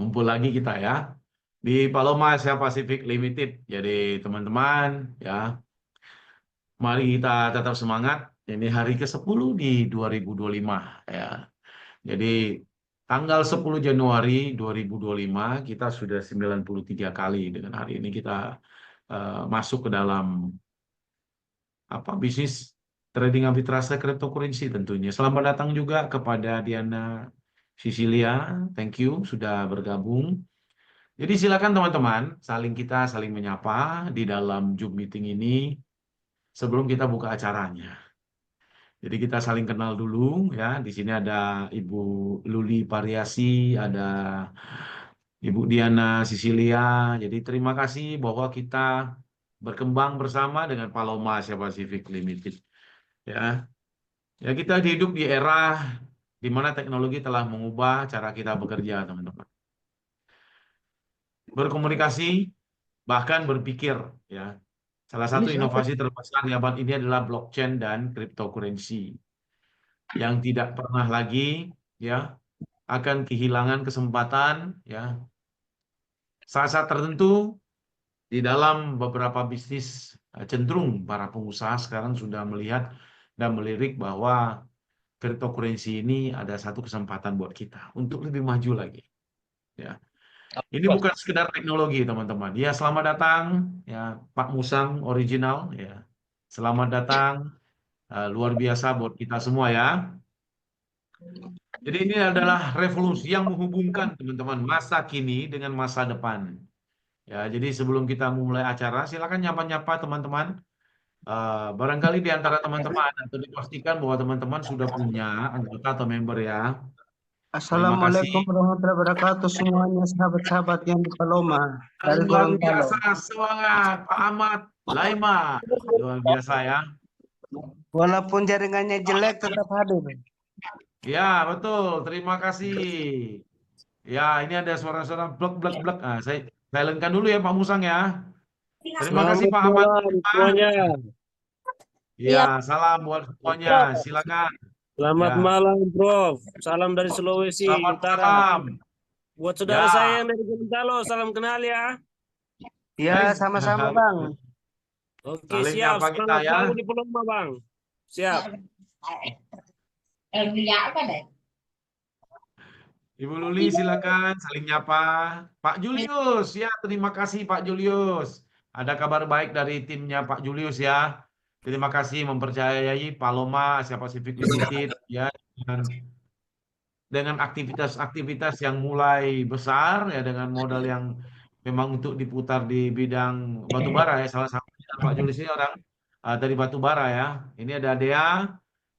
Kumpul lagi kita ya di Paloma Asia Pacific Limited. Jadi teman-teman ya, mari kita tetap semangat. Ini hari ke-10 di 2025 ya. Jadi tanggal 10 Januari 2025 kita sudah 93 kali dengan hari ini kita masuk ke dalam bisnis trading arbitrase cryptocurrency tentunya. Selamat datang juga kepada Diana Sisilia. Thank you sudah bergabung. Jadi silakan teman-teman, kita saling menyapa di dalam Zoom meeting ini sebelum kita buka acaranya. Jadi kita saling kenal dulu ya. Di sini ada Ibu Luli Pariasi, ada Ibu Diana Sisilia. Jadi terima kasih bahwa kita berkembang bersama dengan Paloma Asia Pacific Limited. Ya, ya kita hidup di era di mana teknologi telah mengubah cara kita bekerja, teman-teman. Berkomunikasi, bahkan berpikir, ya. Salah satu inovasi terbesar di abad ini adalah blockchain dan cryptocurrency yang tidak pernah lagi, ya, akan kehilangan kesempatan, ya, saat-saat tertentu di dalam beberapa bisnis. Cenderung para pengusaha sekarang sudah melihat dan melirik bahwa cryptocurrency ini ada satu kesempatan buat kita untuk lebih maju lagi. Ya, ini bukan sekedar teknologi, teman-teman. Ya, selamat datang, ya, Pak Musang original. Ya, selamat datang, luar biasa buat kita semua ya. Jadi ini adalah revolusi yang menghubungkan teman-teman masa kini dengan masa depan. Ya, jadi sebelum kita mulai acara, silakan nyapa-nyapa teman-teman. Barangkali di antara teman-teman atau dipastikan bahwa teman-teman sudah punya anggota atau member ya. Terima kasih. Assalamualaikum warahmatullahi wabarakatuh semuanya sahabat-sahabat yang di Paloma dari Luar Gorontalo. biasa semangat Pak Ahmad Laima. Luar biasa ya. Walaupun jaringannya jelek tetap hadir. Ya, betul. Terima kasih. Ya, ini ada suara-suara blok blok blok. Saya silentkan dulu ya Pak Musang ya. Terima kasih Selamat Pak Ahmad. malam semuanya. Ya, salam buat semuanya. Silakan. Selamat Ya, malam, Prof. Salam dari Sulawesi selamat Utara. malam. Buat saudara Ya, saya yang dari Gorontalo, salam kenal ya. Ya, sama-sama Bang. Oke, saling siap. nyapa kita Semangat ya. selalu di Paloma, Bang. Siap. Ibu Luli silakan saling nyapa. Pak Julius, ya terima kasih Pak Julius. Ada kabar baik dari timnya Pak Julius ya. Terima kasih mempercayai Paloma Asia Pacific Limited ya dengan aktivitas-aktivitas yang mulai besar ya dengan modal yang memang untuk diputar di bidang batubara ya, salah satunya Pak Julius ini orang dari batubara ya. Ini ada Dea.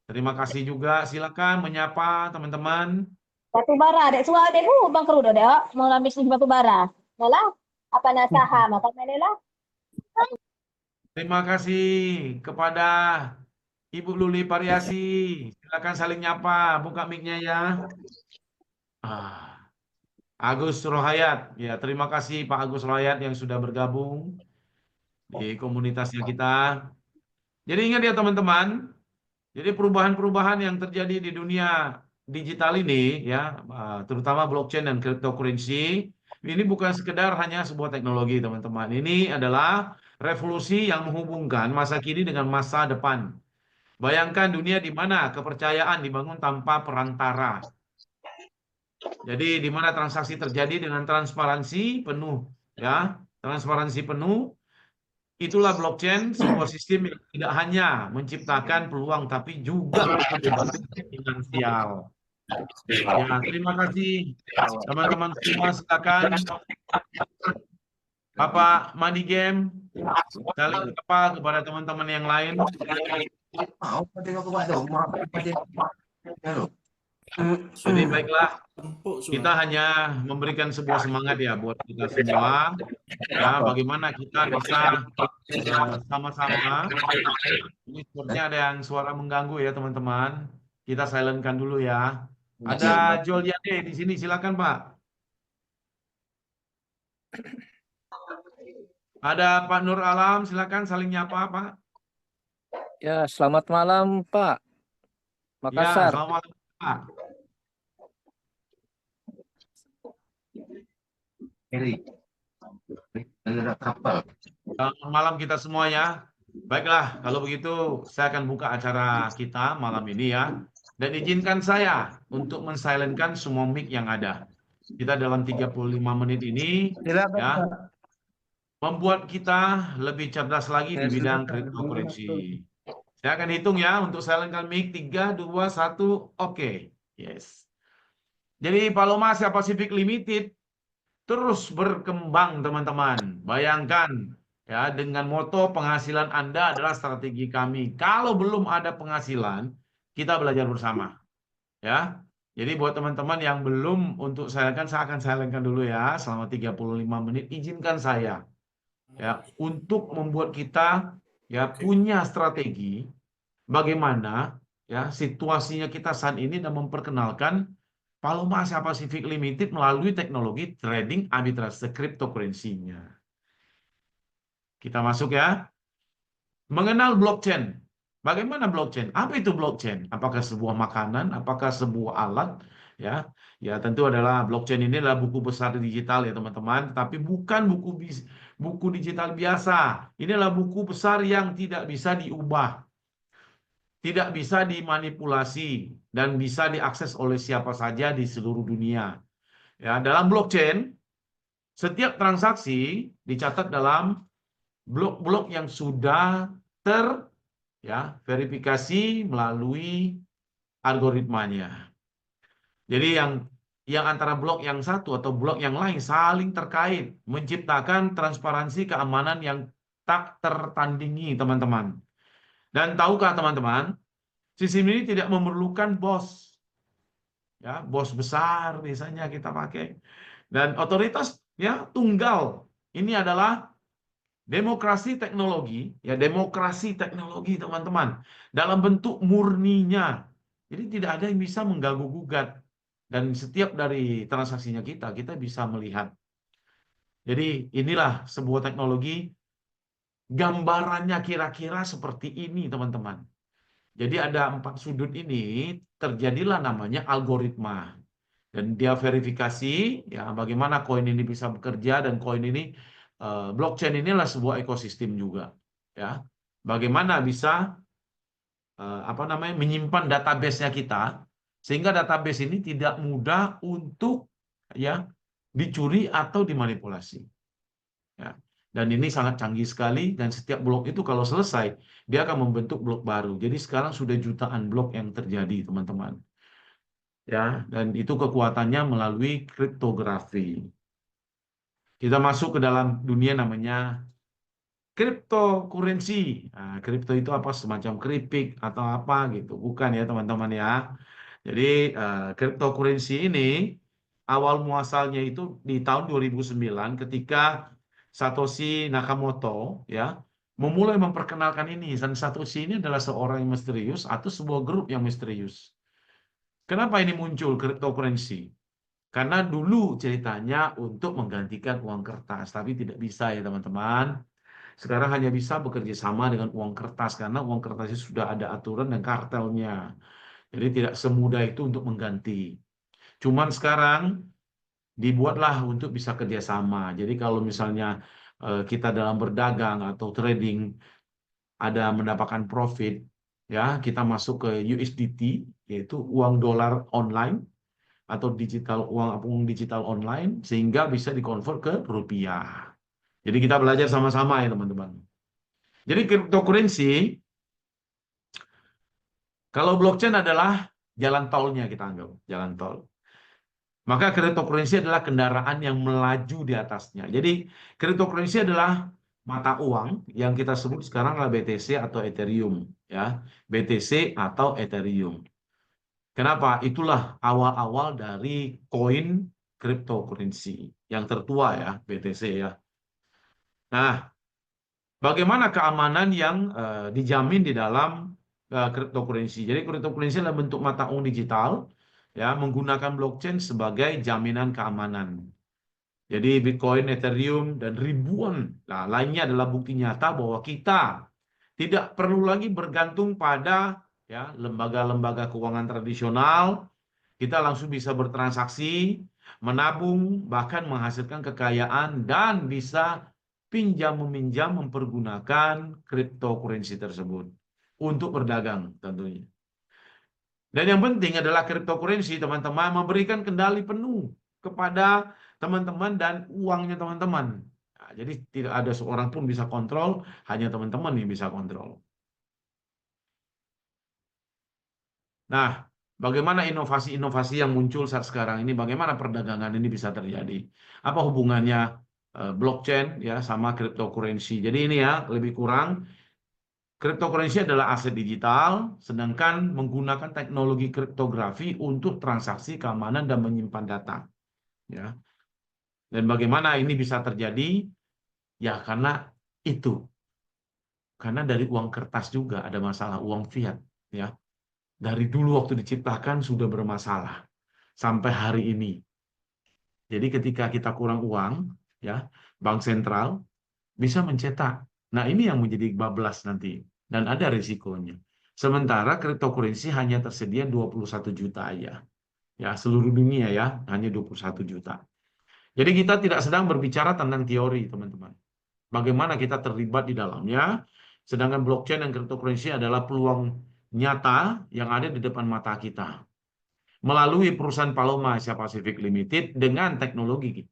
Terima kasih juga. Silakan menyapa teman-teman. Batu bara, dek suara dek bang kerudo dek, mau lamis di batu bara. Nalah, apa nasaha, maka menelah. Terima kasih kepada Ibu Luli Pariasi. Silakan saling nyapa, buka mic-nya ya. Ah, Agus Rohayat. Ya, terima kasih Pak Agus Rohayat yang sudah bergabung di komunitasnya kita. Jadi ingat ya teman-teman, jadi perubahan-perubahan yang terjadi di dunia digital ini ya, terutama blockchain dan cryptocurrency, ini bukan sekedar hanya sebuah teknologi teman-teman. Ini adalah revolusi yang menghubungkan masa kini dengan masa depan. Bayangkan dunia di mana kepercayaan dibangun tanpa perantara. Jadi di mana transaksi terjadi dengan transparansi penuh, ya, transparansi penuh. Itulah blockchain, sebuah sistem yang tidak hanya menciptakan peluang, tapi juga kebebasan finansial. Ya, terima kasih teman-teman semua. Silakan Bapak Madi Game, saling apa kepada teman-teman yang lain. Jadi baiklah, kita hanya memberikan sebuah semangat ya buat kita semua. Ya, bagaimana kita bisa sama-sama. Ini sepertinya ada yang suara mengganggu ya teman-teman. Kita silentkan dulu ya. Ada Joliade di sini, silakan Pak. Ada Pak Nur Alam, silakan saling nyapa Pak. Ya, selamat malam Pak. Ya, Makassar. selamat malam Pak. Selamat malam kita semuanya. Baiklah, kalau begitu saya akan buka acara kita malam ini ya. Dan izinkan saya untuk mensilentkan semua mic yang ada. Kita dalam 35 menit ini Silakan ya Pak. membuat kita lebih cerdas lagi di bidang cryptocurrency. Saya akan hitung ya untuk silentkan mic 3, 2, 1, oke. Yes. Jadi Paloma Asia Pacific Limited terus berkembang teman-teman. Bayangkan ya dengan moto penghasilan Anda adalah strategi kami. Kalau belum ada penghasilan, kita belajar bersama. Ya. Jadi buat teman-teman yang belum untuk saya akan silentkan dulu ya selama 35 menit. Izinkan saya ya untuk membuat kita ya punya strategi bagaimana ya situasinya kita saat ini dan memperkenalkan Paloma Asia Pacific Limited melalui teknologi trading arbitrase cryptocurrency-nya. Kita masuk ya. Mengenal blockchain. Bagaimana blockchain? Apa itu blockchain? Apakah sebuah makanan? Apakah sebuah alat? Ya, ya tentu adalah blockchain ini adalah buku besar digital ya teman-teman. Tapi bukan buku digital biasa. Ini adalah buku besar yang tidak bisa diubah, tidak bisa dimanipulasi, dan bisa diakses oleh siapa saja di seluruh dunia. Ya, dalam blockchain, setiap transaksi dicatat dalam blok-blok yang sudah verifikasi melalui algoritmanya. Jadi yang antara blok yang satu atau blok yang lain saling terkait, menciptakan transparansi keamanan yang tak tertandingi, teman-teman. Dan tahukah teman-teman, sistem ini tidak memerlukan bos. Ya, bos besar biasanya kita pakai. Dan otoritas ya tunggal. Ini adalah demokrasi teknologi, ya demokrasi teknologi teman-teman. Dalam bentuk murninya. Jadi tidak ada yang bisa mengganggu-gugat. Dan setiap dari transaksinya kita bisa melihat. Jadi inilah sebuah teknologi, gambarannya kira-kira seperti ini teman-teman. Jadi ada 4 sudut ini, terjadilah namanya algoritma. Dan dia verifikasi ya bagaimana koin ini bisa bekerja, dan koin ini blockchain inilah sebuah ekosistem juga ya. Bagaimana bisa menyimpan database-nya kita sehingga database ini tidak mudah untuk ya dicuri atau dimanipulasi. Ya. Dan ini sangat canggih sekali, dan setiap blok itu kalau selesai dia akan membentuk blok baru. Jadi sekarang sudah jutaan blok yang terjadi teman-teman. Ya, dan itu kekuatannya melalui kriptografi. Kita masuk ke dalam dunia namanya cryptocurrency. Nah, kripto itu apa? Semacam keripik atau apa gitu. Bukan ya teman-teman ya. Jadi cryptocurrency ini awal muasalnya itu di tahun 2009 ketika Satoshi Nakamoto ya memulai memperkenalkan ini. Dan Satoshi ini adalah seorang yang misterius atau sebuah grup yang misterius. Kenapa ini muncul cryptocurrency? Karena dulu ceritanya untuk menggantikan uang kertas, tapi tidak bisa ya teman-teman. Sekarang hanya bisa bekerja sama dengan uang kertas, karena uang kertas itu sudah ada aturan dan kartelnya. Jadi tidak semudah itu untuk mengganti. Cuman sekarang dibuatlah untuk bisa kerjasama. Jadi kalau misalnya kita dalam berdagang atau trading ada mendapatkan profit, ya kita masuk ke USDT, yaitu uang dolar online atau uang digital online, sehingga bisa dikonvert ke rupiah. Jadi kita belajar sama-sama ya teman-teman. Jadi cryptocurrency, kalau blockchain adalah jalan tolnya, kita anggap jalan tol. Maka cryptocurrency adalah kendaraan yang melaju di atasnya. Jadi cryptocurrency adalah mata uang yang kita sebut sekarang adalah BTC atau Ethereum, ya. BTC atau Ethereum. Kenapa? Itulah awal-awal dari koin cryptocurrency yang tertua ya, BTC ya. Nah, bagaimana keamanan yang dijamin di dalam cryptocurrency? Jadi cryptocurrency adalah bentuk mata uang digital ya, menggunakan blockchain sebagai jaminan keamanan. Jadi Bitcoin, Ethereum, dan ribuan lainnya adalah bukti nyata bahwa kita tidak perlu lagi bergantung pada ya lembaga-lembaga keuangan tradisional. Kita langsung bisa bertransaksi menabung, bahkan menghasilkan kekayaan dan bisa pinjam meminjam mempergunakan cryptocurrency tersebut untuk berdagang tentunya. Dan yang penting adalah cryptocurrency, teman-teman, memberikan kendali penuh kepada teman-teman dan uangnya teman-teman. Nah, jadi tidak ada seorang pun bisa kontrol, hanya teman-teman yang bisa kontrol. Nah, bagaimana inovasi-inovasi yang muncul saat sekarang ini, bagaimana perdagangan ini bisa terjadi? Apa hubungannya blockchain ya sama cryptocurrency? Jadi ini ya, lebih kurang cryptocurrency adalah aset digital, sedangkan menggunakan teknologi kriptografi untuk transaksi keamanan dan menyimpan data. Ya. Dan bagaimana ini bisa terjadi? Ya karena itu. Karena dari uang kertas juga ada masalah, uang fiat. Ya. Dari dulu waktu diciptakan sudah bermasalah. Sampai hari ini. Jadi ketika kita kurang uang, ya, bank sentral bisa mencetak. Nah ini yang menjadi bablas nanti. Dan ada risikonya. Sementara cryptocurrency hanya tersedia 21 juta aja. Ya, seluruh dunia ya, hanya 21 juta. Jadi kita tidak sedang berbicara tentang teori, teman-teman. Bagaimana kita terlibat di dalamnya, sedangkan blockchain dan cryptocurrency adalah peluang nyata yang ada di depan mata kita. Melalui perusahaan Paloma Asia Pacific Limited dengan teknologi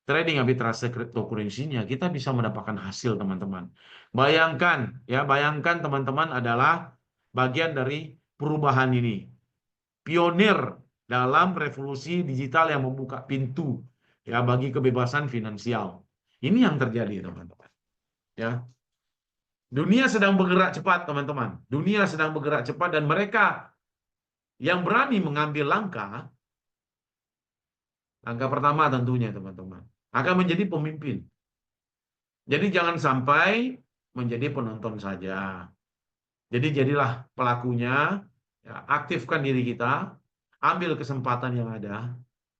trading arbitrase cryptocurrency-nya, kita bisa mendapatkan hasil, teman-teman. Bayangkan, ya, bayangkan teman-teman adalah bagian dari perubahan ini. Pionir dalam revolusi digital yang membuka pintu ya bagi kebebasan finansial. Ini yang terjadi, teman-teman. Ya. Dunia sedang bergerak cepat, teman-teman. Dunia sedang bergerak cepat dan mereka yang berani mengambil langkah pertama tentunya, teman-teman, akan menjadi pemimpin. Jadi jangan sampai menjadi penonton saja. Jadi jadilah pelakunya, ya, aktifkan diri kita, ambil kesempatan yang ada,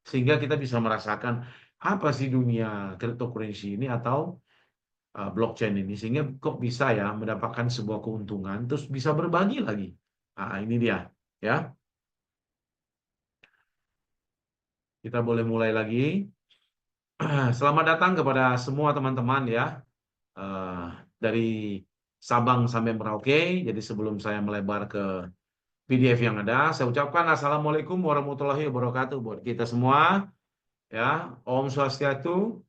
sehingga kita bisa merasakan apa sih dunia cryptocurrency ini atau blockchain ini, sehingga kok bisa ya mendapatkan sebuah keuntungan, terus bisa berbagi lagi. Nah, ini dia, ya. Kita boleh mulai lagi. Selamat datang kepada semua teman-teman ya, dari Sabang sampai Merauke. Jadi sebelum saya melebar ke PDF yang ada, saya ucapkan Assalamualaikum warahmatullahi wabarakatuh buat kita semua. Ya, Om Swastiastu,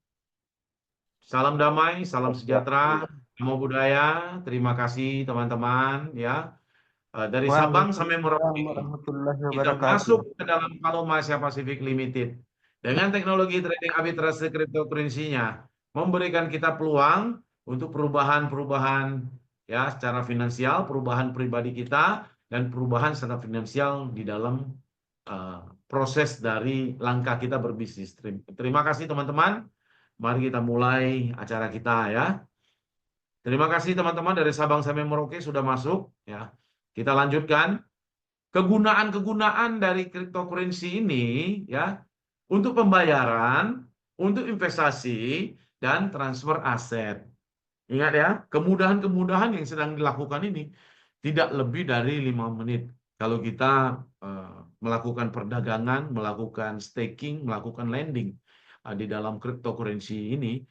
salam damai, salam sejahtera, namo buddhaya. Terima kasih teman-teman ya. Dari Sabang sampai Merauke, warahmatullahi kita wabarakatuh. masuk ke dalam Paloma Asia Pacific Limited dengan teknologi trading arbitrase cryptocurrency-nya, memberikan kita peluang untuk perubahan-perubahan ya secara finansial, perubahan pribadi kita dan perubahan secara finansial di dalam proses dari langkah kita berbisnis. Terima kasih teman-teman. Mari kita mulai acara kita ya. Terima kasih teman-teman dari Sabang sampai Merauke sudah masuk ya. Kita lanjutkan kegunaan-kegunaan dari cryptocurrency ini ya untuk pembayaran, untuk investasi dan transfer aset. Ingat ya, kemudahan-kemudahan yang sedang dilakukan ini tidak lebih dari 5 menit. Kalau kita melakukan perdagangan, melakukan staking, melakukan lending di dalam cryptocurrency ini,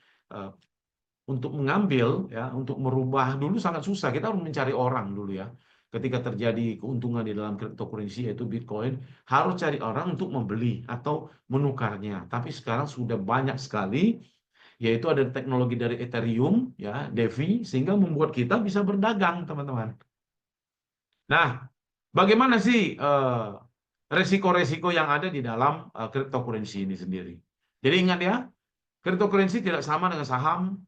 untuk mengambil ya, untuk merubah dulu sangat susah. Kita harus mencari orang dulu ya. Ketika terjadi keuntungan di dalam cryptocurrency yaitu Bitcoin, harus cari orang untuk membeli atau menukarnya. Tapi sekarang sudah banyak sekali, yaitu ada teknologi dari Ethereum, ya, DeFi, sehingga membuat kita bisa berdagang, teman-teman. Nah, bagaimana sih resiko-resiko yang ada di dalam cryptocurrency ini sendiri? Jadi ingat ya, cryptocurrency tidak sama dengan saham,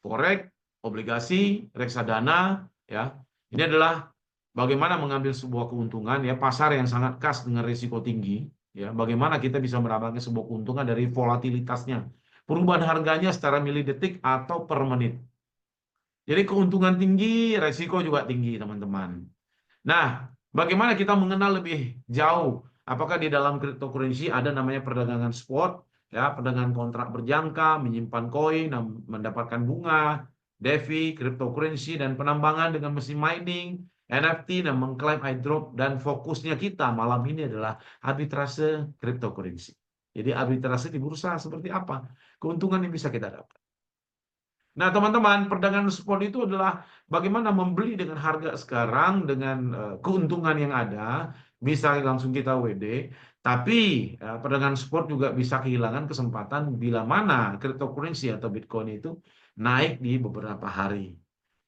forex, obligasi, reksadana, ya. Ini adalah bagaimana mengambil sebuah keuntungan ya, pasar yang sangat khas dengan risiko tinggi ya. Bagaimana kita bisa mendapatkan sebuah keuntungan dari volatilitasnya, perubahan harganya secara milidetik atau per menit. Jadi keuntungan tinggi, risiko juga tinggi, teman-teman. Nah, bagaimana kita mengenal lebih jauh apakah di dalam cryptocurrency ada namanya perdagangan spot ya, perdagangan kontrak berjangka, menyimpan koin, mendapatkan bunga, DeFi, cryptocurrency dan penambangan dengan mesin mining, NFT dan mengklaim airdrop, dan fokusnya kita malam ini adalah arbitrase cryptocurrency. Jadi arbitrase di bursa seperti apa? Keuntungan yang bisa kita dapat. Nah, teman-teman, perdagangan spot itu adalah bagaimana membeli dengan harga sekarang dengan keuntungan yang ada, bisa langsung kita WD, tapi perdagangan spot juga bisa kehilangan kesempatan bila mana cryptocurrency atau Bitcoin itu naik di beberapa hari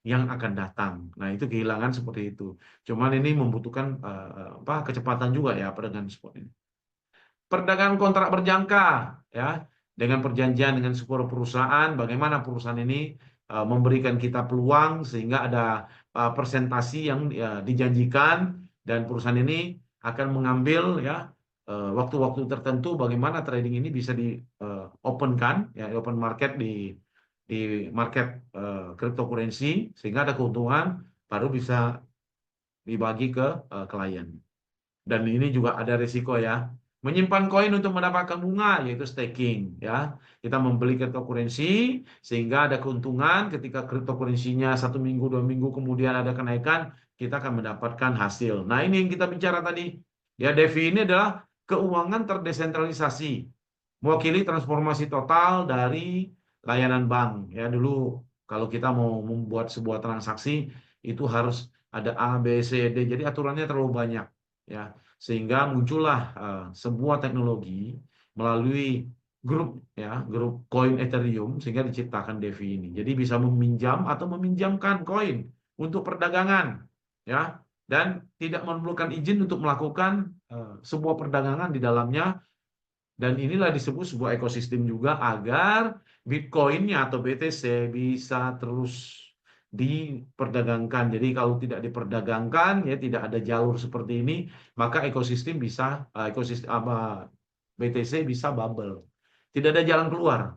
yang akan datang. Nah, itu kehilangan seperti itu. Cuman ini membutuhkan kecepatan juga ya perdagangan spot ini. Perdagangan kontrak berjangka ya, dengan perjanjian dengan sebuah perusahaan, bagaimana perusahaan ini memberikan kita peluang sehingga ada persentasi yang dijanjikan dan perusahaan ini akan mengambil ya waktu-waktu tertentu bagaimana trading ini bisa di openkan ya, open market di market cryptocurrency sehingga ada keuntungan baru bisa dibagi ke klien. Dan ini juga ada risiko ya. Menyimpan koin untuk mendapatkan bunga yaitu staking ya. Kita membeli cryptocurrency sehingga ada keuntungan ketika cryptocurrency-nya 1 minggu 2 minggu kemudian ada kenaikan, kita akan mendapatkan hasil. Nah, ini yang kita bicara tadi. Ya, DeFi ini adalah keuangan terdesentralisasi. Mewakili transformasi total dari layanan bank. Ya, dulu kalau kita mau membuat sebuah transaksi itu harus ada A, B, C, D. Jadi aturannya terlalu banyak ya. Sehingga muncullah sebuah teknologi melalui grup koin Ethereum sehingga diciptakan DeFi ini. Jadi bisa meminjam atau meminjamkan koin untuk perdagangan ya, dan tidak memerlukan izin untuk melakukan sebuah perdagangan di dalamnya. Dan inilah disebut sebuah ekosistem juga agar Bitcoin-nya atau BTC bisa terus diperdagangkan. Jadi kalau tidak diperdagangkan ya tidak ada jalur seperti ini, maka ekosistem BTC bisa bubble. Tidak ada jalan keluar,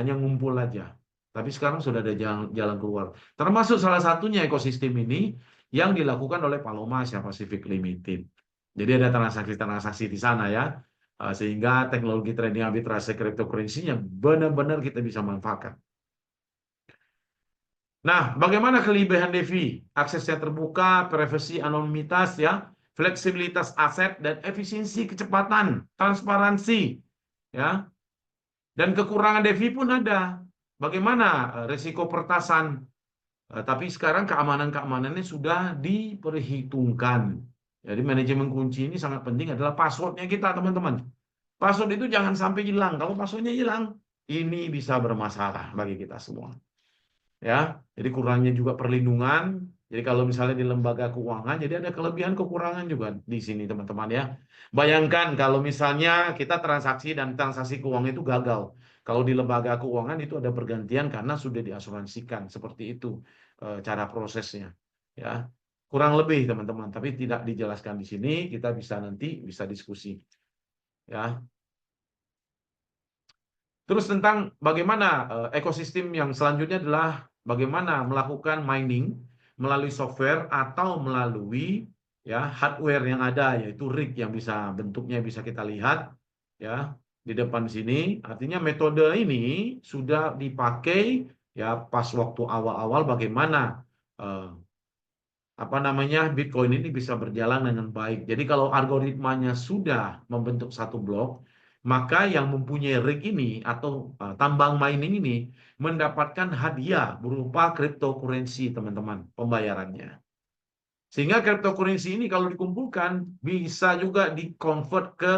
hanya ngumpul aja. Tapi sekarang sudah ada jalan keluar. Termasuk salah satunya ekosistem ini yang dilakukan oleh Paloma Asia Pacific Limited. Jadi ada transaksi-transaksi di sana ya. Sehingga teknologi trading arbitrase cryptocurrency-nya benar-benar kita bisa manfaatkan. Nah, bagaimana kelebihan DeFi? Aksesnya terbuka, privasi, anonimitas, ya, fleksibilitas aset dan efisiensi, kecepatan, transparansi, ya. Dan kekurangan DeFi pun ada. Bagaimana risiko pertasan? Tapi sekarang keamanan-keamanannya sudah diperhitungkan. Jadi manajemen kunci ini sangat penting adalah passwordnya kita, teman-teman. Password itu jangan sampai hilang. Kalau passwordnya hilang, ini bisa bermasalah bagi kita semua. Ya, jadi kurangnya juga perlindungan. Jadi kalau misalnya di lembaga keuangan, jadi ada kelebihan kekurangan juga di sini teman-teman ya. Bayangkan kalau misalnya kita transaksi dan transaksi keuangan itu gagal. Kalau di lembaga keuangan itu ada pergantian karena sudah diasuransikan seperti itu cara prosesnya. Ya, kurang lebih teman-teman. Tapi tidak dijelaskan di sini. Kita nanti bisa diskusi. Ya. Terus tentang bagaimana ekosistem yang selanjutnya adalah bagaimana melakukan mining melalui software atau melalui ya hardware yang ada yaitu rig yang bisa bentuknya bisa kita lihat ya di depan sini. Artinya metode ini sudah dipakai ya pas waktu awal-awal bagaimana Bitcoin ini bisa berjalan dengan baik. Jadi kalau algoritmanya sudah membentuk satu blok, maka yang mempunyai rig ini atau tambang mining ini mendapatkan hadiah berupa cryptocurrency, teman-teman, pembayarannya. Sehingga cryptocurrency ini kalau dikumpulkan bisa juga di-convert ke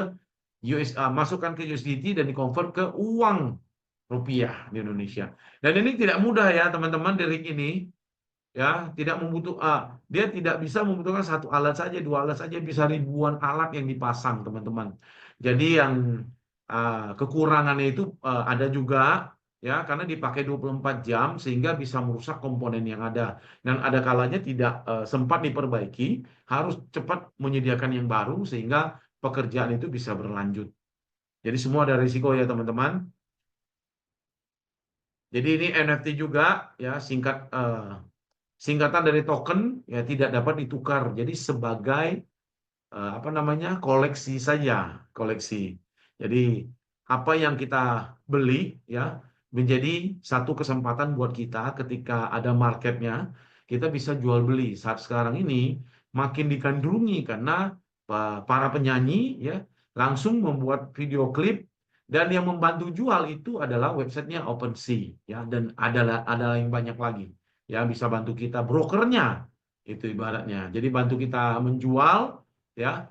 masukkan ke USDT dan di-convert ke uang rupiah di Indonesia. Dan ini tidak mudah ya, teman-teman, di rig ini. Ya, dia tidak bisa membutuhkan satu alat saja, dua alat saja, bisa ribuan alat yang dipasang, teman-teman. Jadi yang kekurangannya itu ada juga ya karena dipakai 24 jam sehingga bisa merusak komponen yang ada dan ada kalanya tidak sempat diperbaiki, harus cepat menyediakan yang baru sehingga pekerjaan itu bisa berlanjut. Jadi semua ada risiko ya, teman-teman. Jadi ini NFT juga ya singkatan dari token ya tidak dapat ditukar. Jadi sebagai koleksi saja, koleksi. Jadi apa yang kita beli ya menjadi satu kesempatan buat kita ketika ada marketnya, kita bisa jual beli. Saat sekarang ini makin digandrungi karena para penyanyi ya langsung membuat video klip Dan yang membantu jual itu adalah websitenya OpenSea, ya, dan ada yang banyak lagi, ya, bisa bantu kita brokernya itu ibaratnya. Jadi bantu kita menjual, ya,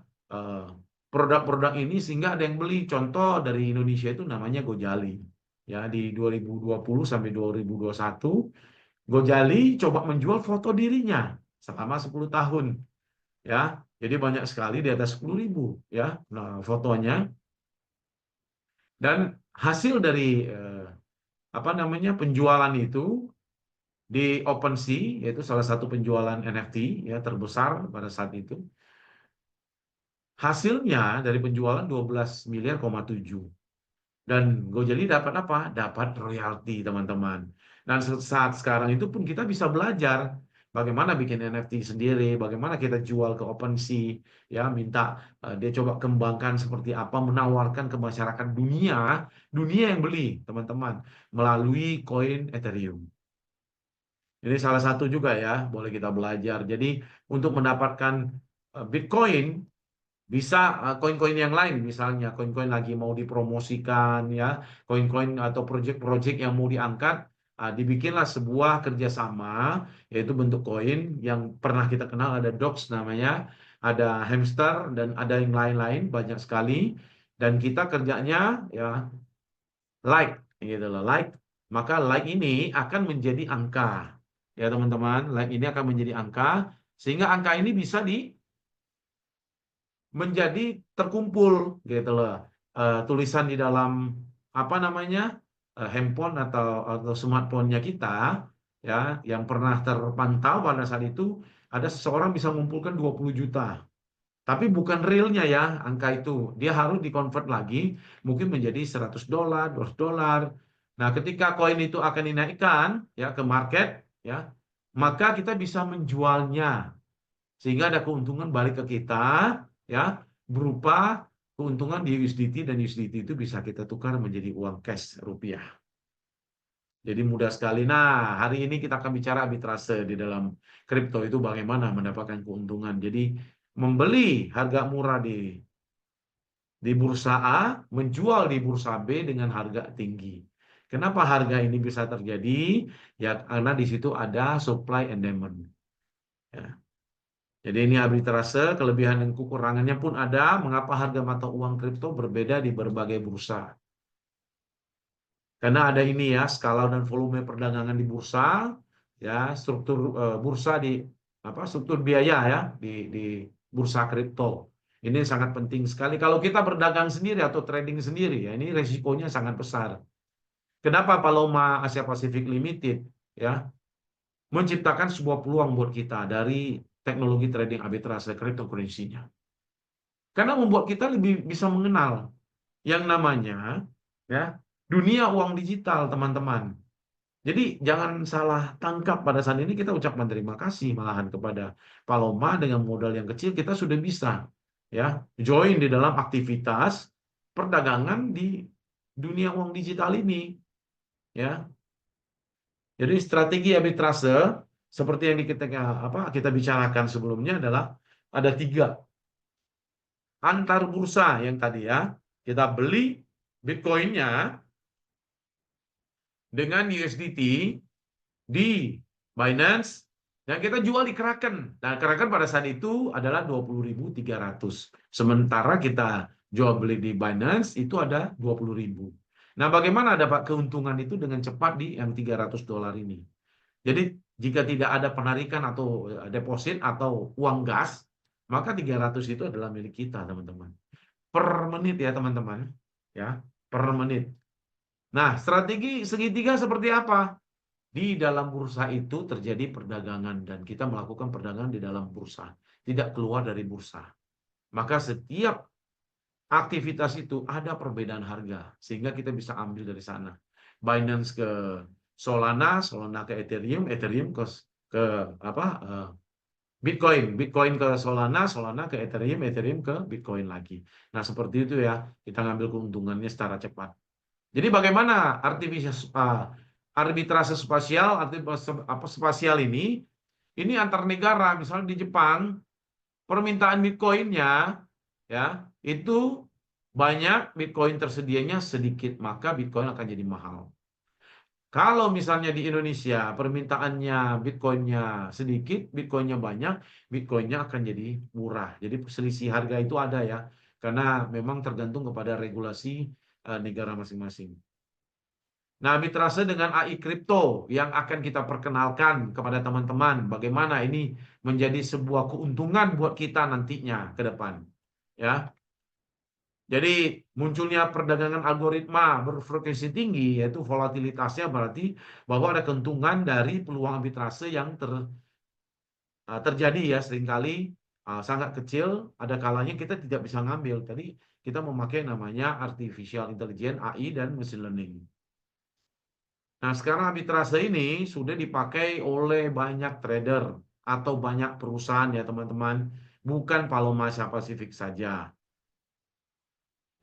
produk-produk ini sehingga ada yang beli. Contoh dari Indonesia itu namanya Gojali, ya, di 2020 sampai 2021 Gojali coba menjual foto dirinya selama 10 tahun, ya. Jadi banyak sekali di atas 10.000, ya, nah, fotonya. Dan hasil dari penjualan itu di OpenSea, yaitu salah satu penjualan NFT, ya, terbesar pada saat itu. Hasilnya dari penjualan 12,7 miliar. Dan Gojali dapat apa? Dapat royalti, teman-teman. Dan saat sekarang itu pun kita bisa belajar bagaimana bikin NFT sendiri, bagaimana kita jual ke OpenSea, ya, minta dia coba kembangkan seperti apa, menawarkan ke masyarakat dunia yang beli, teman-teman, melalui koin Ethereum. Ini salah satu juga, ya, boleh kita belajar. Jadi untuk mendapatkan Bitcoin, bisa koin-koin yang lain, misalnya koin-koin lagi mau dipromosikan, ya, koin-koin atau proyek-proyek yang mau diangkat, dibikinlah sebuah kerjasama, yaitu bentuk koin yang pernah kita kenal, ada Dox namanya, ada Hamster, dan ada yang lain-lain banyak sekali. Dan kita kerjanya, ya, like, gitu loh, like. Maka like ini akan menjadi angka, ya, teman-teman. Like ini akan menjadi angka, sehingga angka ini bisa menjadi terkumpul, gitu loh, tulisan di dalam handphone atau smartphone-nya kita, ya, yang pernah terpantau pada saat itu ada seseorang bisa mengumpulkan 20 juta, tapi bukan realnya, ya, angka itu dia harus dikonvert lagi mungkin menjadi $100, $200. Nah, ketika koin itu akan dinaikkan, ya, ke market, ya, maka kita bisa menjualnya sehingga ada keuntungan balik ke kita, ya, berupa keuntungan di USDT, dan USDT itu bisa kita tukar menjadi uang cash rupiah. Jadi mudah sekali. Nah, hari ini kita akan bicara arbitrase di dalam kripto itu bagaimana mendapatkan keuntungan. Jadi membeli harga murah di bursa A, menjual di bursa B dengan harga tinggi. Kenapa harga ini bisa terjadi? Ya, karena di situ ada supply and demand. Ya. Jadi ini arbitrase, kelebihan dan kekurangannya pun ada. Mengapa harga mata uang kripto berbeda di berbagai bursa? Karena ada ini, ya, skala dan volume perdagangan di bursa, ya, struktur bursa struktur biaya, ya, di bursa kripto. Ini sangat penting sekali. Kalau kita berdagang sendiri atau trading sendiri, ya, ini resikonya sangat besar. Kenapa Paloma Asia Pacific Limited, ya, menciptakan sebuah peluang buat kita dari teknologi trading arbitrase cryptocurrency-nya. Karena membuat kita lebih bisa mengenal yang namanya, ya, dunia uang digital, teman-teman. Jadi jangan salah tangkap, pada saat ini kita ucapkan terima kasih malahan kepada Paloma. Dengan modal yang kecil kita sudah bisa, ya, join di dalam aktivitas perdagangan di dunia uang digital ini, ya. Jadi strategi arbitrase seperti yang kita bicarakan sebelumnya adalah ada 3. Antar bursa yang tadi, ya, kita beli Bitcoin-nya dengan USDT di Binance dan kita jual di Kraken. Nah, Kraken pada saat itu adalah 20.300. Sementara kita jual beli di Binance itu ada 20.000. Nah, bagaimana dapat keuntungan itu dengan cepat di yang $300 ini? Jadi jika tidak ada penarikan atau deposit atau uang gas, maka 300 itu adalah milik kita, teman-teman. Per menit, ya, teman-teman, ya, per menit. Nah, strategi segitiga seperti apa? Di dalam bursa itu terjadi perdagangan dan kita melakukan perdagangan di dalam bursa, tidak keluar dari bursa. Maka setiap aktivitas itu ada perbedaan harga sehingga kita bisa ambil dari sana. Binance ke Solana, Solana ke Ethereum, Ethereum ke Bitcoin, Bitcoin ke Solana, Solana ke Ethereum, Ethereum ke Bitcoin lagi. Nah, seperti itu, ya, kita ngambil keuntungannya secara cepat. Jadi bagaimana arbitrase spasial, spasial ini antar negara, misalnya di Jepang, permintaan Bitcoin-nya, ya, itu banyak, Bitcoin tersedianya sedikit, maka Bitcoin akan jadi mahal. Kalau misalnya di Indonesia permintaannya Bitcoinnya sedikit, Bitcoinnya banyak, Bitcoinnya akan jadi murah. Jadi selisih harga itu ada ya, karena memang tergantung kepada regulasi negara masing-masing. Nah, arbitrase dengan AI kripto yang akan kita perkenalkan kepada teman-teman, bagaimana ini menjadi sebuah keuntungan buat kita nantinya ke depan. Ya. Jadi munculnya perdagangan algoritma berfrekuensi tinggi, yaitu volatilitasnya berarti bahwa ada keuntungan dari peluang arbitrase yang terjadi ya seringkali sangat kecil, ada kalanya kita tidak bisa ngambil. Tadi kita memakai namanya artificial intelligence AI dan machine learning. Nah, sekarang arbitrase ini sudah dipakai oleh banyak trader atau banyak perusahaan ya teman-teman, bukan Paloma Asia Pasifik saja.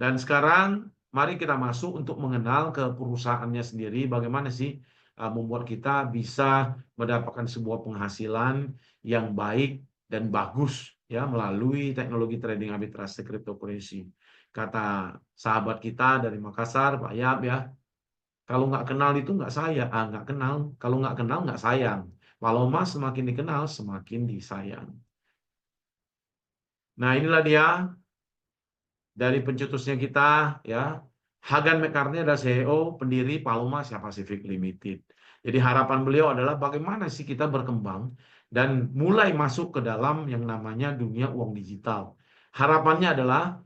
Dan sekarang mari kita masuk untuk mengenal ke perusahaannya sendiri, bagaimana sih membuat kita bisa mendapatkan sebuah penghasilan yang baik dan bagus ya melalui teknologi trading arbitrase cryptocurrency. Kata sahabat kita dari Makassar, Pak Yap ya, kalau nggak kenal itu nggak nggak kenal. Kalau nggak kenal nggak sayang. Paloma semakin dikenal semakin disayang. Nah inilah dia dari pencetusnya kita ya. Hagan McCartney adalah CEO pendiri Paloma Asia Pacific Limited. Jadi harapan beliau adalah bagaimana sih kita berkembang dan mulai masuk ke dalam yang namanya dunia uang digital. Harapannya adalah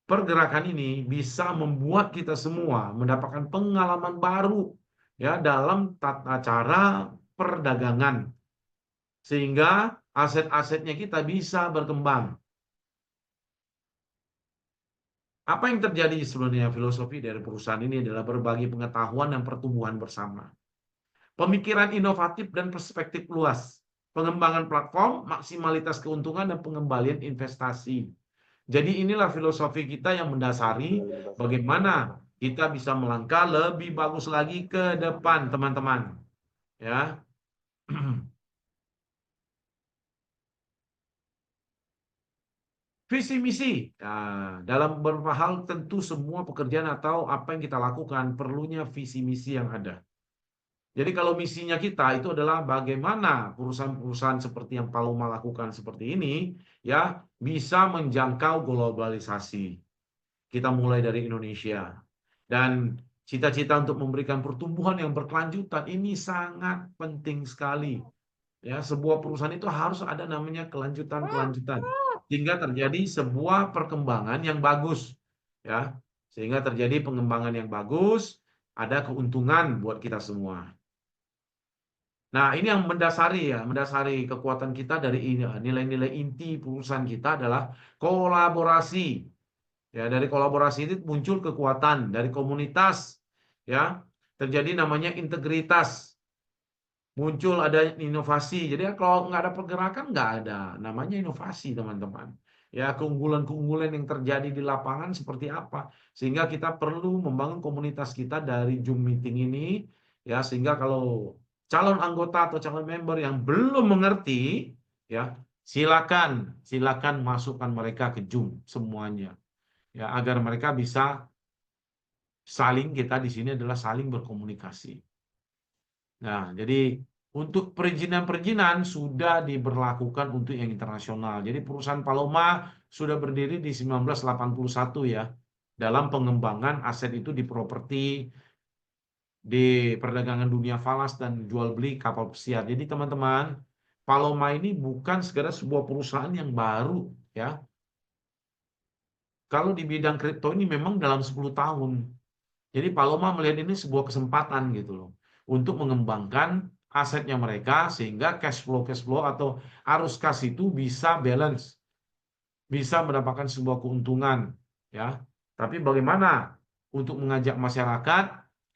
pergerakan ini bisa membuat kita semua mendapatkan pengalaman baru ya dalam tata cara perdagangan sehingga aset-asetnya kita bisa berkembang. Apa yang terjadi sebenarnya filosofi dari perusahaan ini adalah berbagi pengetahuan dan pertumbuhan bersama. Pemikiran inovatif dan perspektif luas. Pengembangan platform, maksimalitas keuntungan dan pengembalian investasi. Jadi inilah filosofi kita yang mendasari bagaimana kita bisa melangkah lebih bagus lagi ke depan, teman-teman. Ya. Visi misi. Nah, dalam beberapa hal tentu semua pekerjaan atau apa yang kita lakukan perlunya visi misi yang ada. Jadi kalau misinya kita itu adalah bagaimana perusahaan-perusahaan seperti yang Paloma lakukan seperti ini ya bisa menjangkau globalisasi. Kita mulai dari Indonesia. Dan cita-cita untuk memberikan pertumbuhan yang berkelanjutan ini sangat penting sekali. Ya, sebuah perusahaan itu harus ada namanya kelanjutan-kelanjutan. Sehingga terjadi sebuah perkembangan yang bagus. Ya, sehingga terjadi pengembangan yang bagus, ada keuntungan buat kita semua. Nah, ini yang mendasari kekuatan kita dari nilai-nilai inti perusahaan kita adalah kolaborasi. Ya, dari kolaborasi itu muncul kekuatan dari komunitas. Ya, terjadi namanya integritas. Muncul ada inovasi. Jadi kalau nggak ada pergerakan nggak ada namanya inovasi, teman-teman. Ya, keunggulan-keunggulan yang terjadi di lapangan seperti apa? Sehingga kita perlu membangun komunitas kita dari Zoom meeting ini, ya, sehingga kalau calon anggota atau calon member yang belum mengerti, ya, silakan masukkan mereka ke Zoom semuanya, ya, agar mereka bisa kita di sini adalah saling berkomunikasi. Nah, jadi untuk perizinan-perizinan sudah diberlakukan untuk yang internasional. Jadi perusahaan Paloma sudah berdiri di 1981 ya, dalam pengembangan aset itu di properti, di perdagangan dunia falas dan jual beli kapal pesiar. Jadi teman-teman, Paloma ini bukan segera sebuah perusahaan yang baru ya. Kalau di bidang kripto ini memang dalam 10 tahun. Jadi Paloma melihat ini sebuah kesempatan gitu loh untuk mengembangkan asetnya mereka sehingga cash flow atau arus kas itu bisa balance, bisa mendapatkan sebuah keuntungan ya. Tapi bagaimana untuk mengajak masyarakat,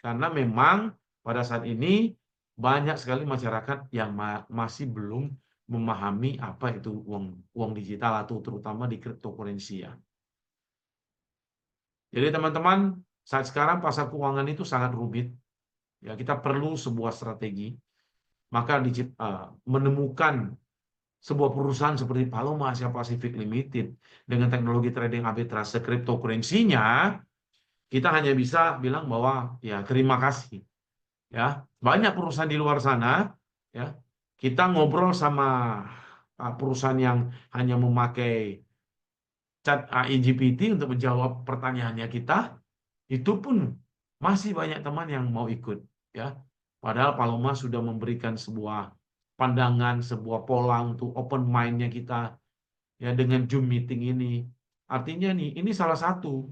karena memang pada saat ini banyak sekali masyarakat yang masih belum memahami apa itu uang digital atau terutama di cryptocurrency ya. Jadi teman-teman, saat sekarang pasar keuangan itu sangat rumit. Ya, kita perlu sebuah strategi. Maka menemukan sebuah perusahaan seperti Paloma Asia Pacific Limited dengan teknologi trading arbitrase cryptocurrency-nya, kita hanya bisa bilang bahwa ya terima kasih. Ya, banyak perusahaan di luar sana, ya. Kita ngobrol sama perusahaan yang hanya memakai chat AI GPT untuk menjawab pertanyaannya kita, itu pun masih banyak teman yang mau ikut, ya. Padahal Paloma sudah memberikan sebuah pandangan, sebuah pola untuk open mind-nya kita, ya, dengan Zoom meeting ini. Artinya nih, ini salah satu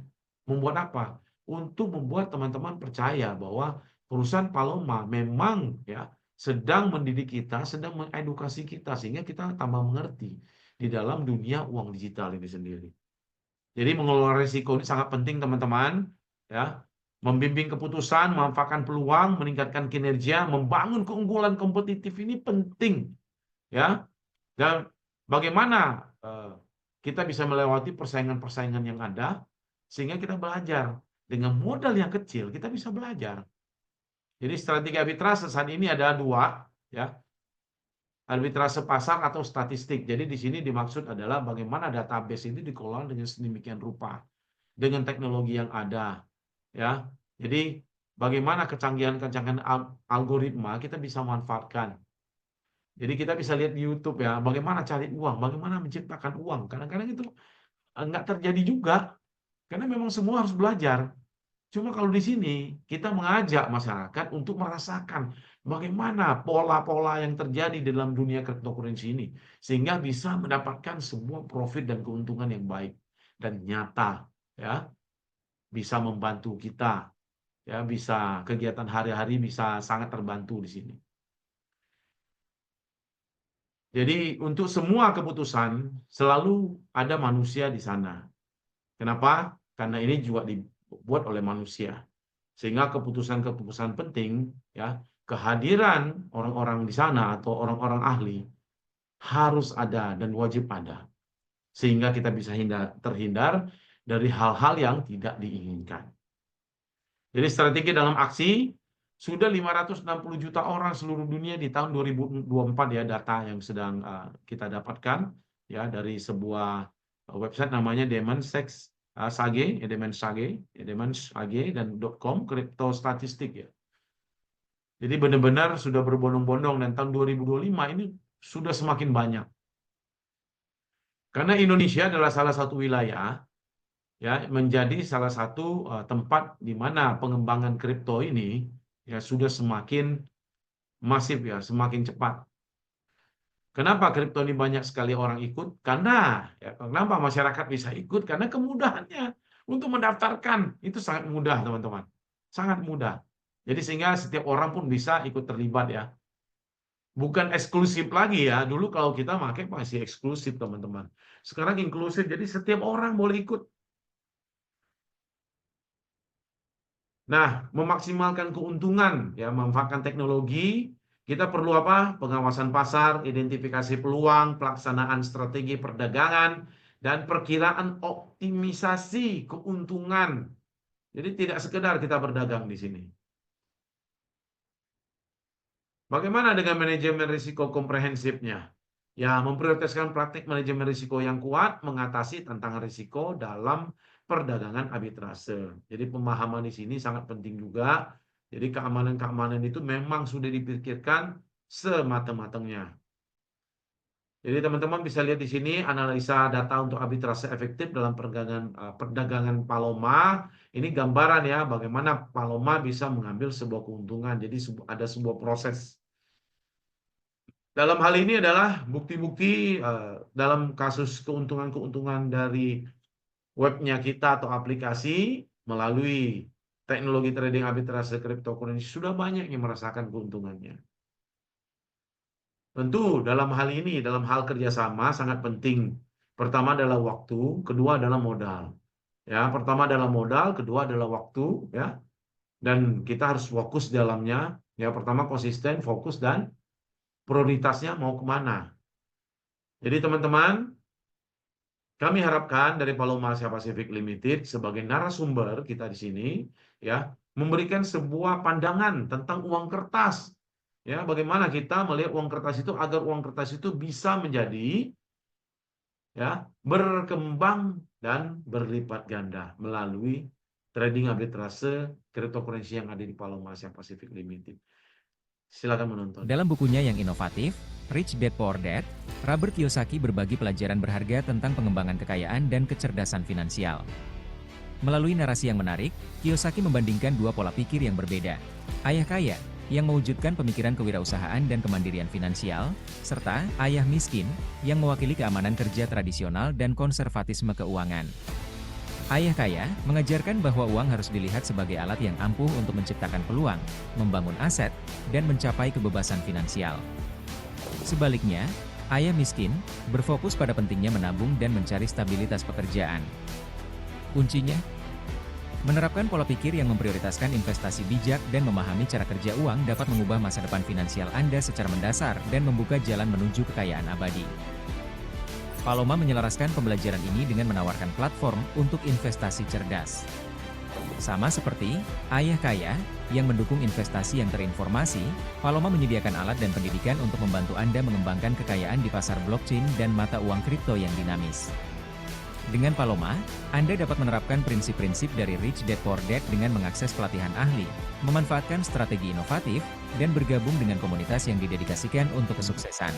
membuat apa? Untuk membuat teman-teman percaya bahwa perusahaan Paloma memang, ya, sedang mendidik kita, sedang mengedukasi kita sehingga kita tambah mengerti di dalam dunia uang digital ini sendiri. Jadi mengelola risiko ini sangat penting teman-teman, ya. Membimbing keputusan, memanfaatkan peluang, meningkatkan kinerja, membangun keunggulan kompetitif ini penting, ya. Dan bagaimana kita bisa melewati persaingan-persaingan yang ada sehingga kita belajar dengan modal yang kecil, kita bisa belajar. Jadi strategi arbitrase saat ini ada dua, ya. Arbitrase pasar atau statistik. Jadi di sini dimaksud adalah bagaimana database ini dikelola dengan sedemikian rupa dengan teknologi yang ada, ya. Jadi bagaimana kecanggihan-kecanggihan algoritma kita bisa manfaatkan. Jadi kita bisa lihat di YouTube, ya, bagaimana cari uang, bagaimana menciptakan uang. Kadang-kadang itu nggak terjadi juga, karena memang semua harus belajar. Cuma kalau di sini kita mengajak masyarakat untuk merasakan bagaimana pola-pola yang terjadi dalam dunia cryptocurrency ini, sehingga bisa mendapatkan sebuah profit dan keuntungan yang baik dan nyata, ya, bisa membantu kita, ya, bisa kegiatan hari-hari bisa sangat terbantu di sini. Jadi untuk semua keputusan selalu ada manusia di sana. Kenapa? Karena ini juga dibuat oleh manusia. Sehingga keputusan-keputusan penting, ya, kehadiran orang-orang di sana atau orang-orang ahli harus ada dan wajib ada. Sehingga kita bisa terhindar dari hal-hal yang tidak diinginkan. Jadi strategi dalam aksi, sudah 560 juta orang seluruh dunia di tahun 2024, ya, data yang sedang kita dapatkan, ya, dari sebuah website namanya Demensage, dan .com, kripto statistik, ya. Jadi benar-benar sudah berbondong-bondong dan tahun 2025 ini sudah semakin banyak. Karena Indonesia adalah salah satu wilayah, ya, menjadi salah satu tempat di mana pengembangan kripto ini, ya, sudah semakin masif, ya, semakin cepat. Kenapa kripto ini banyak sekali orang ikut? Karena, ya, kenapa masyarakat bisa ikut? Karena kemudahannya untuk mendaftarkan itu sangat mudah, teman-teman. Sangat mudah. Jadi sehingga setiap orang pun bisa ikut terlibat, ya. Bukan eksklusif lagi, ya. Dulu kalau kita pakai masih eksklusif, teman-teman. Sekarang inklusif, jadi setiap orang boleh ikut. Nah, memaksimalkan keuntungan, ya, memanfaatkan teknologi, kita perlu apa? Pengawasan pasar, identifikasi peluang, pelaksanaan strategi perdagangan, dan perkiraan optimisasi keuntungan. Jadi tidak sekedar kita berdagang di sini. Bagaimana dengan manajemen risiko komprehensifnya? Ya, memprioritaskan praktik manajemen risiko yang kuat, mengatasi tantangan risiko dalam perdagangan arbitrase. Jadi pemahaman di sini sangat penting juga. Jadi keamanan-keamanan itu memang sudah dipikirkan sematang-matangnya. Jadi teman-teman bisa lihat di sini analisa data untuk arbitrase efektif dalam perdagangan Paloma. Ini gambaran, ya, bagaimana Paloma bisa mengambil sebuah keuntungan. Jadi ada sebuah proses. Dalam hal ini adalah bukti-bukti dalam kasus keuntungan-keuntungan dari webnya kita atau aplikasi melalui teknologi trading arbitrase cryptocurrency, sudah banyak yang merasakan keuntungannya. Tentu dalam hal ini, dalam hal kerjasama sangat penting. Pertama adalah waktu, kedua adalah modal. Ya, pertama adalah modal, kedua adalah waktu, ya. Dan kita harus fokus dalamnya. Ya, pertama konsisten, fokus, dan prioritasnya mau kemana. Jadi teman-teman, kami harapkan dari Paloma Asia Pacific Limited sebagai narasumber kita di sini, ya, memberikan sebuah pandangan tentang uang kertas Ya, bagaimana kita melihat uang kertas itu agar uang kertas itu bisa menjadi ya berkembang dan berlipat ganda melalui trading arbitrase cryptocurrency yang ada di Paloma Asia Pacific Limited. Silakan menonton. Dalam bukunya yang inovatif, Rich Dad Poor Dad, Robert Kiyosaki berbagi pelajaran berharga tentang pengembangan kekayaan dan kecerdasan finansial. Melalui narasi yang menarik, Kiyosaki membandingkan dua pola pikir yang berbeda. Ayah kaya, yang mewujudkan pemikiran kewirausahaan dan kemandirian finansial, serta ayah miskin, yang mewakili keamanan kerja tradisional dan konservatisme keuangan. Ayah kaya mengajarkan bahwa uang harus dilihat sebagai alat yang ampuh untuk menciptakan peluang, membangun aset, dan mencapai kebebasan finansial. Sebaliknya, ayah miskin berfokus pada pentingnya menabung dan mencari stabilitas pekerjaan. Kuncinya, menerapkan pola pikir yang memprioritaskan investasi bijak dan memahami cara kerja uang dapat mengubah masa depan finansial Anda secara mendasar dan membuka jalan menuju kekayaan abadi. Paloma menyelaraskan pembelajaran ini dengan menawarkan platform untuk investasi cerdas. Sama seperti ayah kaya yang mendukung investasi yang terinformasi, Paloma menyediakan alat dan pendidikan untuk membantu Anda mengembangkan kekayaan di pasar blockchain dan mata uang kripto yang dinamis. Dengan Paloma, Anda dapat menerapkan prinsip-prinsip dari Rich Dad Poor Dad dengan mengakses pelatihan ahli, memanfaatkan strategi inovatif, dan bergabung dengan komunitas yang didedikasikan untuk kesuksesan.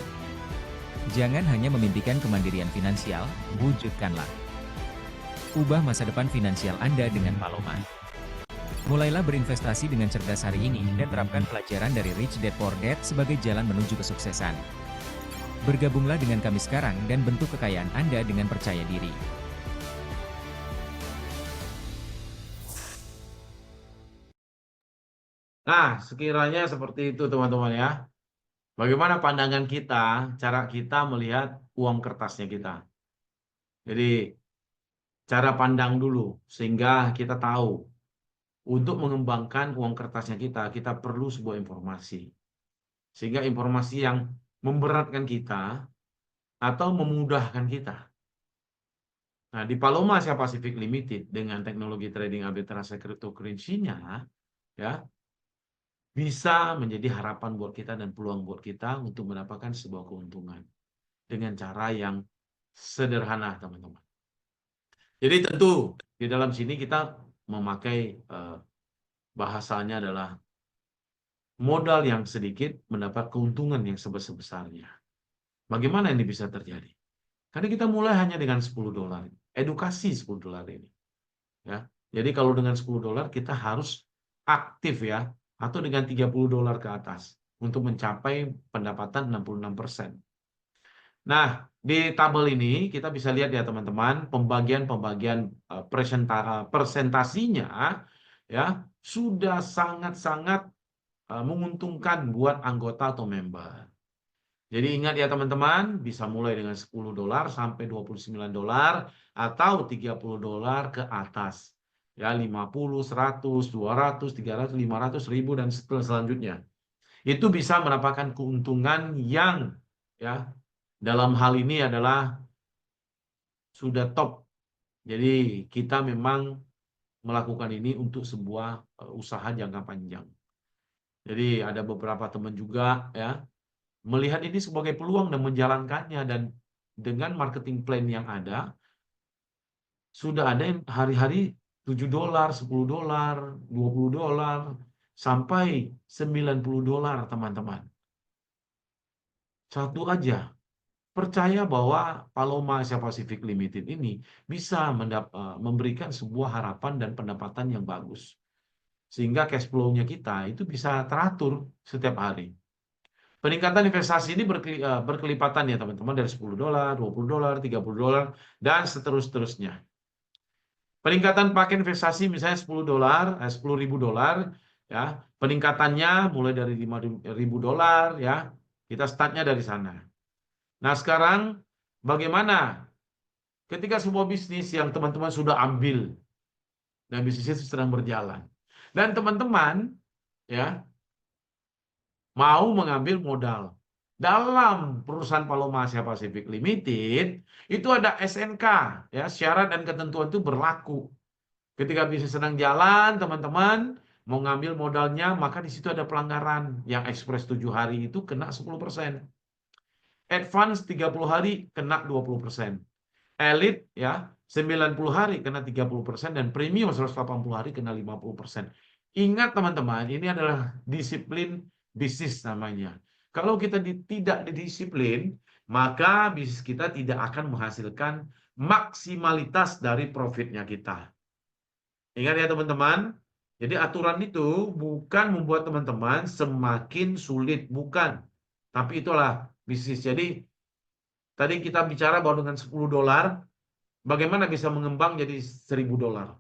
Jangan hanya memimpikan kemandirian finansial, wujudkanlah. Ubah masa depan finansial Anda dengan Paloma. Mulailah berinvestasi dengan cerdas hari ini dan terapkan pelajaran dari Rich Dad Poor Dad sebagai jalan menuju kesuksesan. Bergabunglah dengan kami sekarang dan bentuk kekayaan Anda dengan percaya diri. Nah, sekiranya seperti itu teman-teman ya. Bagaimana pandangan kita, cara kita melihat uang kertasnya kita. Jadi, cara pandang dulu sehingga kita tahu untuk mengembangkan uang kertasnya kita perlu sebuah informasi. Sehingga informasi yang memberatkan kita atau memudahkan kita. Nah, di Paloma Asia Pacific Limited dengan teknologi trading arbitrase cryptocurrency-nya ya bisa menjadi harapan buat kita dan peluang buat kita untuk mendapatkan sebuah keuntungan dengan cara yang sederhana, teman-teman. Jadi tentu di dalam sini kita memakai bahasanya adalah modal yang sedikit mendapat keuntungan yang sebesar-besarnya. Bagaimana ini bisa terjadi? Karena kita mulai hanya dengan $10. Edukasi $10 ini. Ya. Jadi kalau dengan $10 kita harus aktif ya, atau dengan $30 ke atas untuk mencapai pendapatan 66%. Nah, di tabel ini kita bisa lihat ya teman-teman, pembagian persentasinya ya sudah sangat-sangat menguntungkan buat anggota atau member. Jadi ingat ya teman-teman, bisa mulai dengan $10 sampai $29 atau $30 ke atas. Ya, 50, 100, 200, 300, 500, 1000 dan selanjutnya. Itu bisa mendapatkan keuntungan yang ya dalam hal ini adalah sudah top. Jadi kita memang melakukan ini untuk sebuah usaha jangka panjang. Jadi ada beberapa teman juga ya melihat ini sebagai peluang dan menjalankannya, dan dengan marketing plan yang ada sudah ada yang hari-hari $7, $10, $20 sampai $90 teman-teman. Satu aja. Percaya bahwa Paloma Asia Pacific Limited ini bisa memberikan sebuah harapan dan pendapatan yang bagus. Sehingga cash flow-nya kita itu bisa teratur setiap hari. Peningkatan investasi ini berkelipatan ya teman-teman, dari $10, $20, $30, dan seterusnya. Peningkatan paket investasi misalnya $10.000 ya, peningkatannya mulai dari $5.000 ya. Kita startnya dari sana. Nah, sekarang bagaimana ketika sebuah bisnis yang teman-teman sudah ambil dan bisnis itu sedang berjalan dan teman-teman ya mau mengambil modal dalam perusahaan Paloma Asia Pacific Limited, itu ada SNK ya, syarat dan ketentuan itu berlaku. Ketika bisnis sedang jalan, teman-teman mau ngambil modalnya, maka di situ ada pelanggaran. Yang ekspres 7 hari itu kena 10%. Advance 30 hari kena 20%. Elite ya 90 hari kena 30% dan premium 180 hari kena 50%. Ingat teman-teman, ini adalah disiplin bisnis namanya. Kalau kita tidak didisiplin, maka bisnis kita tidak akan menghasilkan maksimalitas dari profitnya kita. Ingat ya teman-teman, jadi aturan itu bukan membuat teman-teman semakin sulit, bukan. Tapi itulah bisnis. Jadi tadi kita bicara bahwa dengan $10, bagaimana bisa mengembang jadi $1.000.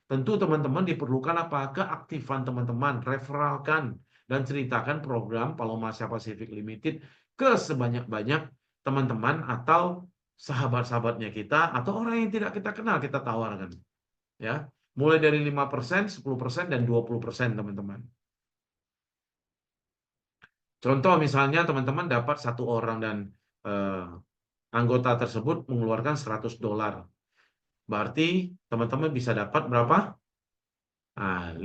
Tentu teman-teman diperlukan apa? Keaktifan teman-teman, referalkan, dan ceritakan program Paloma Asia Pacific Limited ke sebanyak-banyak teman-teman atau sahabat-sahabatnya kita, atau orang yang tidak kita kenal, kita tawarkan. Ya, mulai dari 5%, 10%, dan 20% teman-teman. Contoh misalnya teman-teman dapat 1 orang dan anggota tersebut mengeluarkan $100. Berarti teman-teman bisa dapat berapa? $5.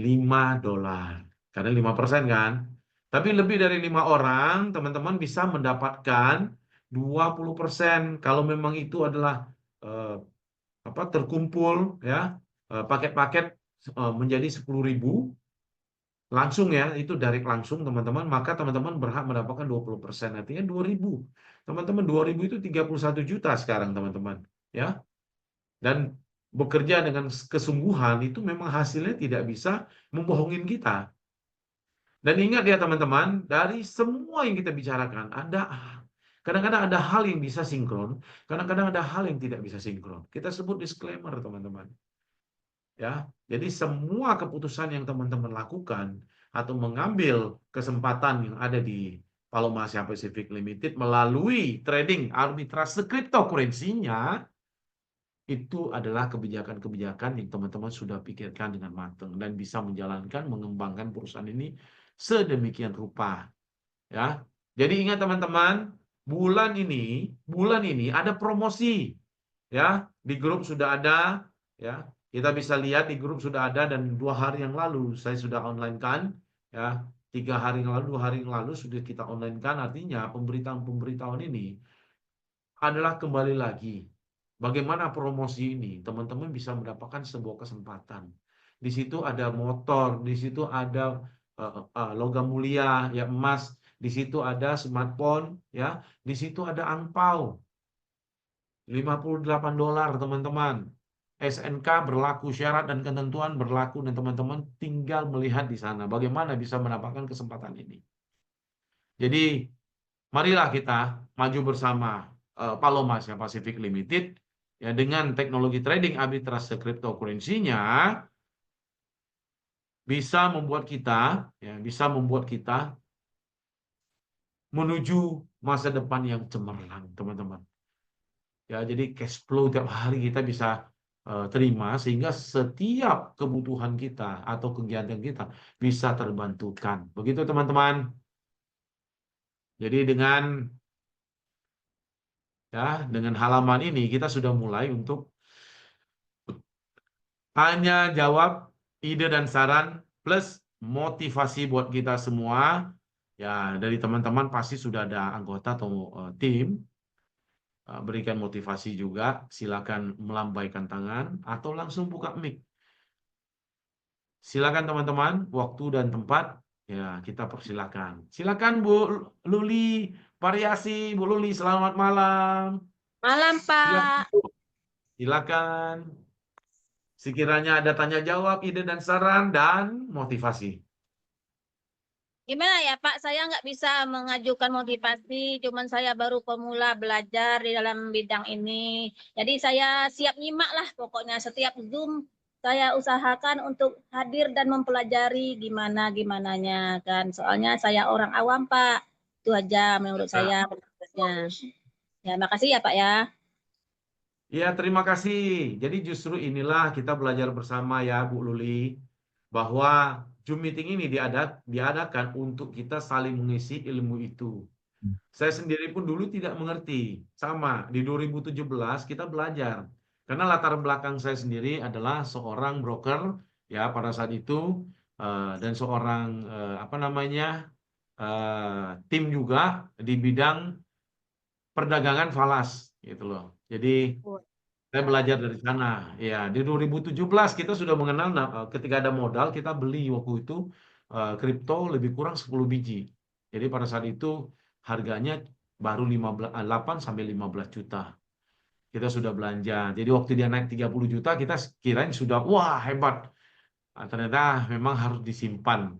Karena 5% kan. Tapi lebih dari 5 orang, teman-teman bisa mendapatkan 20%. Kalau memang itu adalah terkumpul ya, paket-paket menjadi 10.000 langsung ya, itu direct langsung teman-teman, maka teman-teman berhak mendapatkan 20%. Artinya 2.000. Teman-teman 2.000 itu 31 juta sekarang teman-teman, ya. Dan bekerja dengan kesungguhan itu memang hasilnya tidak bisa membohongin kita. Dan ingat ya teman-teman, dari semua yang kita bicarakan, kadang-kadang ada hal yang bisa sinkron, kadang-kadang ada hal yang tidak bisa sinkron. Kita sebut disclaimer teman-teman. Ya, jadi semua keputusan yang teman-teman lakukan atau mengambil kesempatan yang ada di Paloma Asia Pacific Limited melalui trading arbitrase cryptocurrency-nya, itu adalah kebijakan-kebijakan yang teman-teman sudah pikirkan dengan matang dan bisa menjalankan, mengembangkan perusahaan ini sedemikian rupa. Ya, jadi ingat teman-teman, bulan ini ada promosi. Ya, di grup sudah ada. Ya, kita bisa lihat di grup sudah ada, dan 2 hari yang lalu saya sudah online kan. Ya, 3 hari yang lalu, 2 hari yang lalu sudah kita online kan. Artinya pemberitaan ini adalah kembali lagi. Bagaimana promosi ini? Teman-teman bisa mendapatkan sebuah kesempatan. Di situ ada motor, di situ ada logam mulia, ya emas, di situ ada smartphone, ya, di situ ada angpau. $58 teman-teman. SNK berlaku, syarat dan ketentuan berlaku, dan teman-teman tinggal melihat di sana bagaimana bisa mendapatkan kesempatan ini. Jadi marilah kita maju bersama Paloma Asia Pacific Limited ya, dengan teknologi trading arbitrase cryptocurrency-nya bisa membuat kita menuju masa depan yang cemerlang, teman-teman. Ya, jadi cash flow tiap hari kita bisa terima, sehingga setiap kebutuhan kita atau kegiatan kita bisa terbantukan. Begitu teman-teman. Jadi dengan halaman ini kita sudah mulai untuk tanya jawab, ide dan saran plus motivasi buat kita semua. Ya, dari teman-teman pasti sudah ada anggota atau tim. Berikan motivasi juga, silakan melambaikan tangan atau langsung buka mic. Silakan teman-teman, waktu dan tempat ya kita persilakan. Silakan Bu Luli Variasi, Bu Luli, selamat malam. Malam, Pak. Silakan. Sekiranya ada tanya jawab, ide dan saran dan motivasi. Gimana ya Pak, saya nggak bisa mengajukan motivasi, cuman saya baru pemula belajar di dalam bidang ini. Jadi saya siap nyimak lah pokoknya, setiap Zoom saya usahakan untuk hadir dan mempelajari gimana-gimananya kan. Soalnya saya orang awam Pak, itu aja menurut saya. Ya, makasih ya Pak ya. Ya, terima kasih. Jadi justru inilah kita belajar bersama ya Bu Luli, bahwa Zoom meeting ini diadakan untuk kita saling mengisi ilmu itu. Saya sendiri pun dulu tidak mengerti. Sama, di 2017 kita belajar. Karena latar belakang saya sendiri adalah seorang broker, ya pada saat itu dan seorang tim juga di bidang perdagangan falas gitu loh. Jadi saya belajar dari sana. Ya, di 2017 kita sudah mengenal ketika ada modal kita beli waktu itu kripto lebih kurang 10 biji. Jadi pada saat itu harganya baru 8 sampai 15 juta. Kita sudah belanja. Jadi waktu dia naik 30 juta kita kirain sudah wah hebat. Ternyata memang harus disimpan,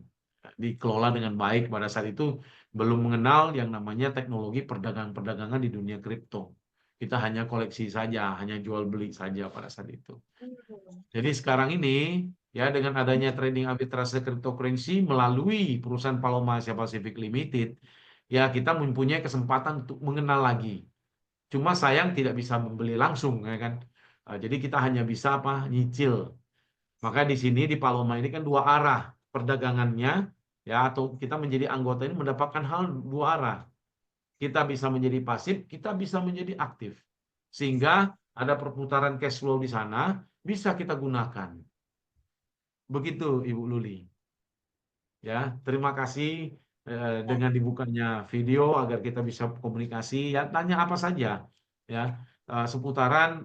dikelola dengan baik. Pada saat itu belum mengenal yang namanya teknologi perdagangan di dunia kripto. Kita hanya koleksi saja, hanya jual beli saja pada saat itu. Jadi sekarang ini ya dengan adanya trading arbitrase cryptocurrency melalui perusahaan Paloma Asia Pacific Limited, ya kita mempunyai kesempatan untuk mengenal lagi. Cuma sayang tidak bisa membeli langsung ya kan. Jadi kita hanya bisa nyicil. Maka di sini di Paloma ini kan dua arah perdagangannya ya, atau kita menjadi anggota ini mendapatkan hal dua arah. Kita bisa menjadi pasif, kita bisa menjadi aktif. Sehingga ada perputaran cash flow di sana, bisa kita gunakan. Begitu Ibu Luli. Ya, terima kasih dengan dibukanya video agar kita bisa komunikasi, ya tanya apa saja ya seputaran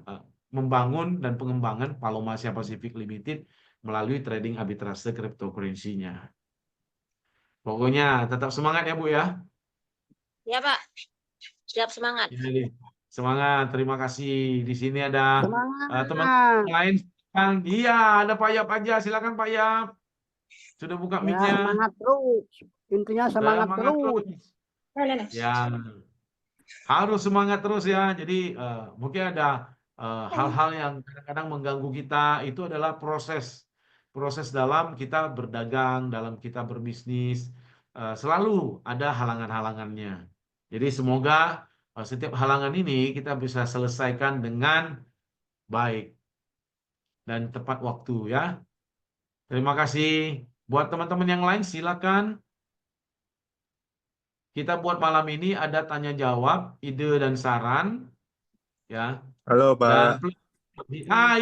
membangun dan pengembangan Paloma Asia Pacific Limited melalui trading arbitrase cryptocurrency-nya. Pokoknya tetap semangat ya Bu ya. Ya Pak, siap semangat. Jadi, semangat, terima kasih. Di sini ada Semangat. teman lain. Iya, ada Pak Yap aja. Silakan Pak Yap. Sudah buka Ya, mic-nya. semangat terus. Intinya semangat terus. Ya, harus semangat terus ya. Jadi mungkin ada hal-hal yang kadang-kadang mengganggu kita. Itu adalah proses dalam kita berdagang, dalam kita berbisnis. Selalu ada halangan-halangannya. Jadi semoga setiap halangan ini kita bisa selesaikan dengan baik dan tepat waktu ya. Terima kasih. Buat teman-teman yang lain silakan. Kita buat malam ini ada tanya jawab, ide dan saran ya. Halo Dan Pak.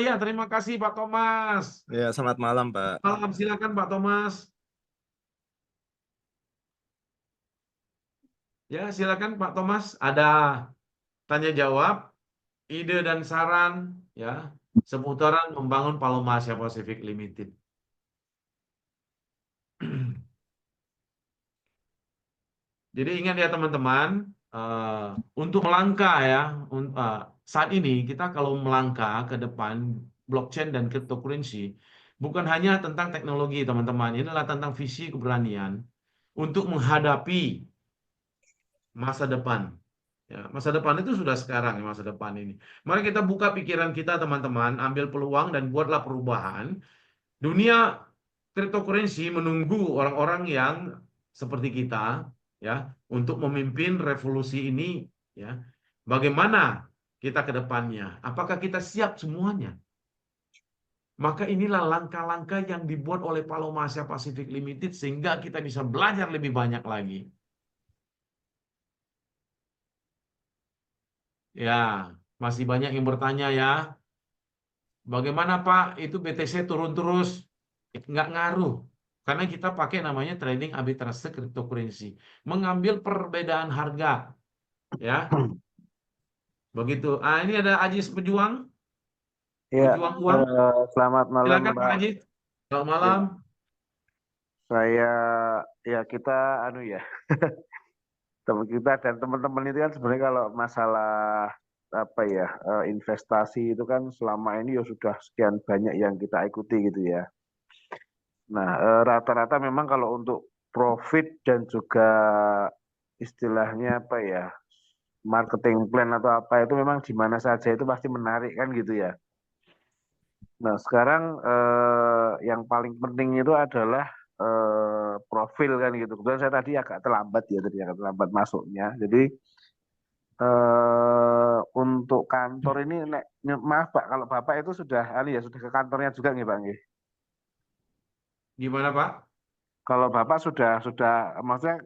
iya terima kasih Pak Thomas. Ya, selamat malam Pak. Malam silakan Pak Thomas. Ya, silakan Pak Thomas, ada tanya jawab, ide dan saran ya seputaran membangun Paloma Asia Pacific Limited. Jadi ingat ya teman-teman, untuk melangkah ya, saat ini kita kalau melangkah ke depan blockchain dan cryptocurrency, bukan hanya tentang teknologi teman-teman, ini adalah tentang visi keberanian untuk menghadapi masa depan. Ya, masa depan itu sudah sekarang ya, masa depan ini. Mari kita buka pikiran kita teman-teman, ambil peluang dan buatlah perubahan. Dunia cryptocurrency menunggu orang-orang yang seperti kita ya untuk memimpin revolusi ini ya. Bagaimana kita ke depannya? Apakah kita siap semuanya? Maka inilah langkah-langkah yang dibuat oleh Paloma Asia Pacific Limited sehingga kita bisa belajar lebih banyak lagi. Ya, masih banyak yang bertanya ya. Bagaimana Pak, itu BTC turun terus? Nggak ngaruh. Karena kita pakai namanya trading arbitrase cryptocurrency. Mengambil perbedaan harga. Ya. Begitu. Ini ada Ajis Pejuang. Ya, Pejuang uang. selamat malam Silakan Pak Pak. Ajis. Selamat malam. Kita kita dan teman-teman itu kan sebenarnya kalau masalah investasi itu kan selama ini ya sudah sekian banyak yang kita ikuti gitu ya. Nah, rata-rata memang kalau untuk profit dan juga istilahnya marketing plan atau apa itu memang di mana saja itu pasti menarik kan gitu ya. Nah, sekarang yang paling penting itu adalah profil kan gitu. Kebetulan saya tadi agak terlambat masuknya. Jadi untuk kantor ini, maaf Pak, kalau Bapak itu sudah ke kantornya juga nih Pak? Gimana Pak? Kalau Bapak sudah maksudnya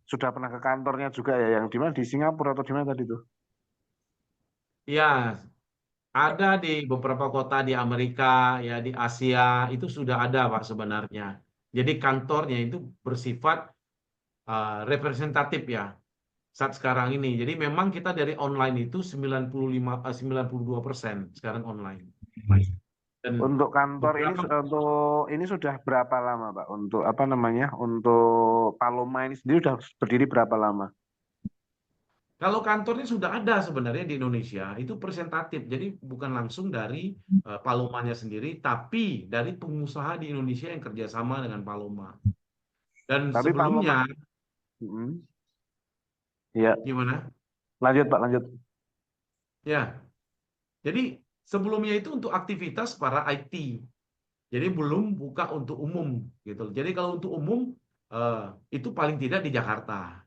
sudah pernah ke kantornya juga ya, yang di mana, di Singapura atau di mana tadi tuh? Ya, ada di beberapa kota di Amerika, ya di Asia, itu sudah ada Pak sebenarnya. Jadi kantornya itu bersifat representatif ya saat sekarang ini. Jadi memang kita dari online itu 92% sekarang online. Dan Untuk kantor ini beberapa sudah berapa lama, Pak? Untuk apa namanya? Untuk Paloma ini sendiri sudah berdiri berapa lama? kalau kantornya sudah ada sebenarnya di Indonesia, itu presentatif. Jadi bukan langsung dari Palomanya sendiri, tapi dari pengusaha di Indonesia yang kerjasama dengan Paloma. Dan Tapi sebelumnya, ya, gimana? lanjut Pak, lanjut. Ya, jadi sebelumnya itu untuk aktivitas para IT. Jadi belum buka untuk umum gitu. Jadi kalau untuk umum itu paling tidak di Jakarta.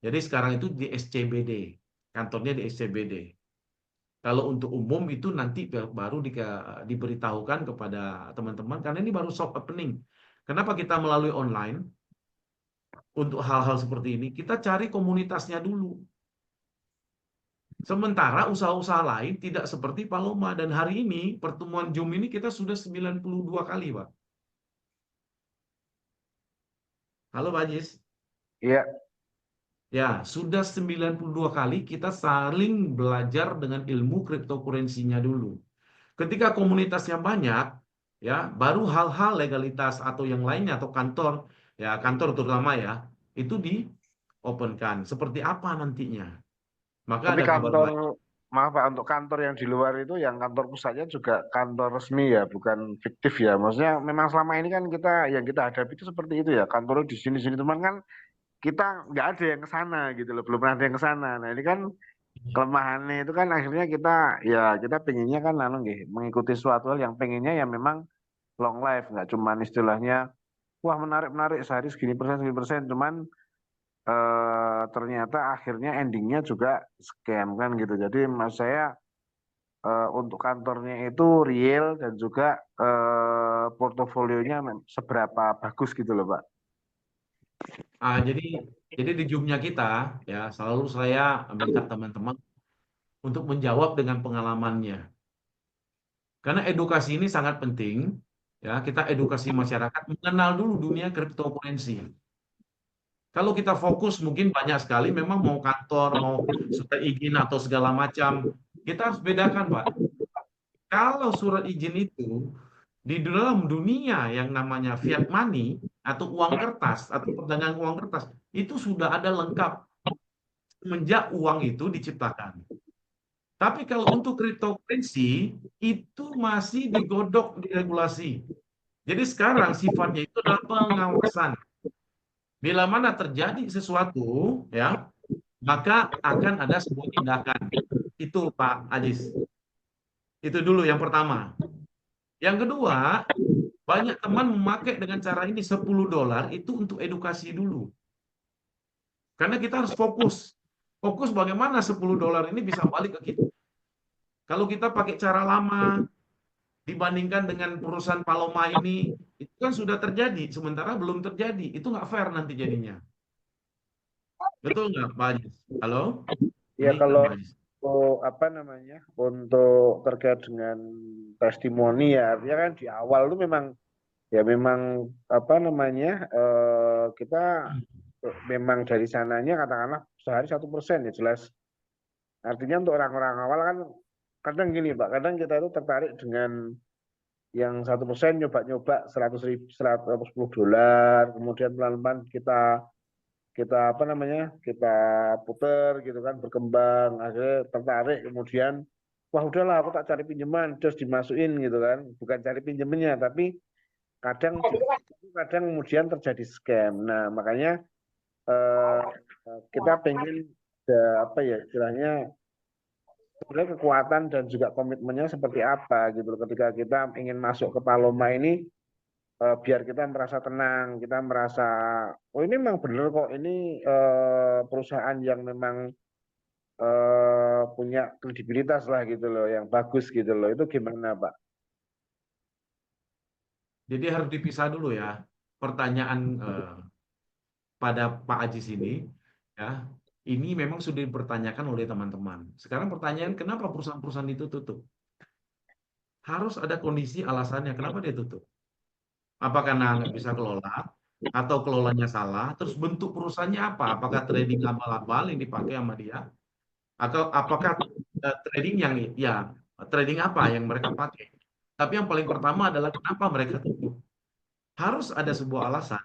Jadi sekarang itu di SCBD, kantornya di SCBD. Kalau untuk umum itu nanti baru diberitahukan kepada teman-teman karena ini baru soft opening. Kenapa kita melalui online? Untuk hal-hal seperti ini kita cari komunitasnya dulu. Sementara usaha-usaha lain tidak seperti Paloma dan hari ini pertemuan Zoom ini kita sudah 92 kali, Pak. Halo Pak Ajis. Iya. Ya, sudah 92 kali kita saling belajar dengan ilmu cryptocurrency-nya dulu. Ketika komunitasnya banyak, ya, baru hal-hal legalitas atau yang lainnya atau kantor, ya kantor terutama ya, itu di-openkan. Seperti apa nantinya? Maka Tapi ada kabar baik. maaf Pak, untuk kantor yang di luar itu, yang kantor pusatnya juga kantor resmi ya, bukan fiktif ya. Maksudnya memang selama ini kan yang kita hadapi itu seperti itu ya, kantornya di sini-sini, teman kan kita nggak ada yang ke sana gitu loh, belum pernah ada yang ke sana. Nah ini kan kelemahannya itu kan akhirnya kita pengennya kan mengikuti suatu hal yang pengennya ya memang long life, nggak cuman istilahnya wah menarik sehari segini persen, cuman ternyata akhirnya endingnya juga scam kan gitu. Jadi mas saya untuk kantornya itu real dan juga portofolionya seberapa bagus gitu loh Pak. Jadi di Zoom-nya kita ya selalu saya minta teman-teman untuk menjawab dengan pengalamannya. Karena edukasi ini sangat penting ya, kita edukasi masyarakat mengenal dulu dunia cryptocurrency. Kalau kita fokus mungkin banyak sekali memang mau kantor, mau surat izin atau segala macam. Kita harus bedakan, Pak. Kalau surat izin itu di dalam dunia yang namanya fiat money atau uang kertas atau perdagangan uang kertas itu sudah ada lengkap semenjak uang itu diciptakan. Tapi kalau untuk cryptocurrency itu masih digodok di regulasi. Jadi sekarang sifatnya itu adalah pengawasan. Bila mana terjadi sesuatu, ya, maka akan ada sebuah tindakan. Itu Pak Ajis. Itu dulu yang pertama. Yang kedua, banyak teman memakai dengan cara ini $10 itu untuk edukasi dulu. Karena kita harus fokus. Fokus bagaimana $10 ini bisa balik ke kita. Kalau kita pakai cara lama, dibandingkan dengan perusahaan Paloma ini, itu kan sudah terjadi, sementara belum terjadi. Itu nggak fair nanti jadinya. Betul nggak, Pak Ajis? Halo? Ya Ini kalau Pak Ajis. untuk terkait dengan testimoni ya, artinya kan di awal itu memang kita memang dari sananya katakanlah sehari 1% ya jelas. Artinya untuk orang-orang awal kan kadang gini Pak, kadang kita itu tertarik dengan yang 1% nyoba-nyoba $110, kemudian pelan-pelan kita puter gitu kan, berkembang, akhirnya tertarik, kemudian wah udahlah aku tak cari pinjaman, terus dimasukin gitu kan, bukan cari pinjamannya tapi kadang kemudian terjadi scam. Nah makanya kita pengen istilahnya sebenarnya kekuatan dan juga komitmennya seperti apa gitu loh, ketika kita ingin masuk ke Paloma ini, biar kita merasa tenang, kita merasa oh ini memang benar kok, ini perusahaan yang memang punya kredibilitas lah gitu loh, yang bagus gitu loh. Itu gimana Pak? Jadi harus dipisah dulu ya pertanyaan pada Pak Ajis ini, ya. Ini memang sudah dipertanyakan oleh teman-teman. Sekarang pertanyaan, kenapa perusahaan-perusahaan itu tutup? Harus ada kondisi alasannya kenapa dia tutup. Apa karena nggak bisa kelola? Atau kelolanya salah? Terus bentuk perusahaannya apa? Apakah trading abal-abal yang dipakai sama dia? Atau apakah trading yang ya trading apa yang mereka pakai? Tapi yang paling pertama adalah kenapa mereka tutup. Harus ada sebuah alasan.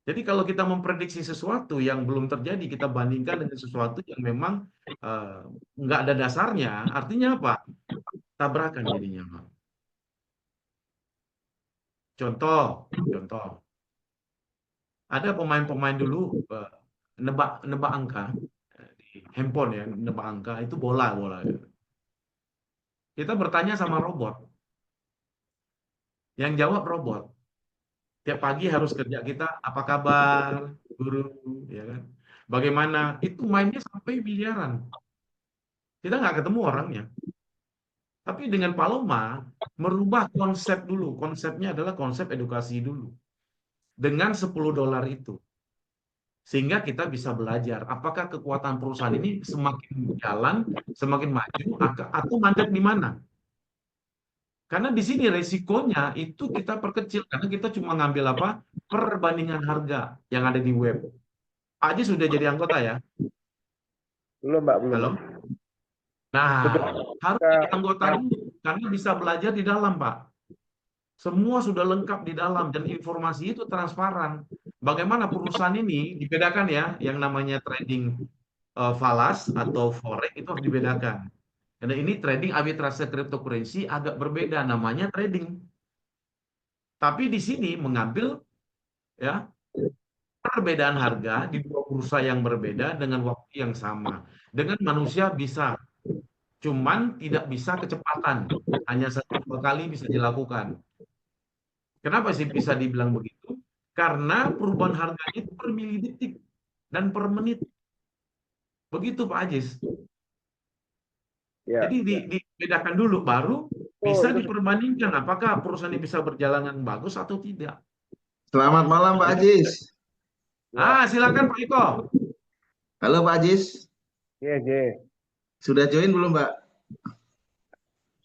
Jadi kalau kita memprediksi sesuatu yang belum terjadi, kita bandingkan dengan sesuatu yang memang nggak ada dasarnya, artinya apa? Tabrakan jadinya, Pak. Contoh, ada pemain-pemain dulu nebak angka di handphone ya, nebak angka itu bola. Ya. Kita bertanya sama robot, yang jawab robot. Tiap pagi harus kerja kita, apa kabar, guru, ya kan? Bagaimana? Itu mainnya sampai miliaran. Kita nggak ketemu orangnya. Tapi dengan Paloma, merubah konsep dulu. Konsepnya adalah konsep edukasi dulu. Dengan $10 itu. Sehingga kita bisa belajar. Apakah kekuatan perusahaan ini semakin jalan, semakin maju, atau mandek di mana? Karena di sini resikonya itu kita perkecil. Karena kita cuma ngambil apa? Perbandingan harga yang ada di web. Pak Haji sudah jadi anggota ya? Belum, Pak, belum. Halo? Nah, harus jadi anggota dulu. Karena bisa belajar di dalam, Pak. Semua sudah lengkap di dalam. Dan informasi itu transparan. Bagaimana perusahaan ini dibedakan ya. Yang namanya trading falas atau forex itu harus dibedakan. Karena ini trading arbitrase cryptocurrency agak berbeda. Namanya trading. Tapi di sini mengambil ya perbedaan harga di dua bursa yang berbeda dengan waktu yang sama. Dengan manusia bisa. Cuman tidak bisa kecepatan. Hanya satu kali bisa dilakukan. Kenapa sih bisa dibilang begitu? Karena perubahan harganya itu per milidetik dan per menit. Begitu Pak Ajis. Ya. Jadi dibedakan dulu, baru bisa diperbandingkan apakah perusahaan ini bisa berjalan dengan bagus atau tidak. Selamat malam Pak Ajis. Silakan Pak Iko. Halo Pak Ajis. Iya, Sudah join belum Pak?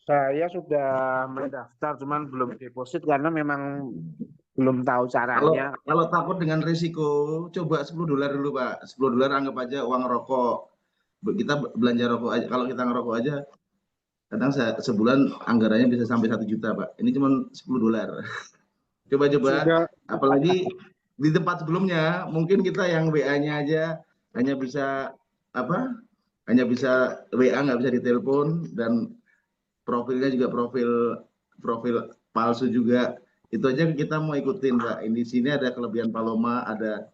Saya sudah mendaftar, cuman belum deposit karena memang belum tahu caranya. Kalau takut dengan risiko, coba $10 dulu Pak. $10 anggap aja uang rokok. Kita belanja rokok aja. Kalau kita ngerokok aja, kadang sebulan anggarannya bisa sampai 1 juta Pak. Ini cuma $10. Coba-coba. Apalagi di tempat sebelumnya, mungkin kita yang WA-nya aja hanya bisa hanya bisa WA, nggak bisa ditelepon, dan profilnya juga profil palsu juga. Itu aja kita mau ikutin Pak. Di sini ada kelebihan Paloma, ada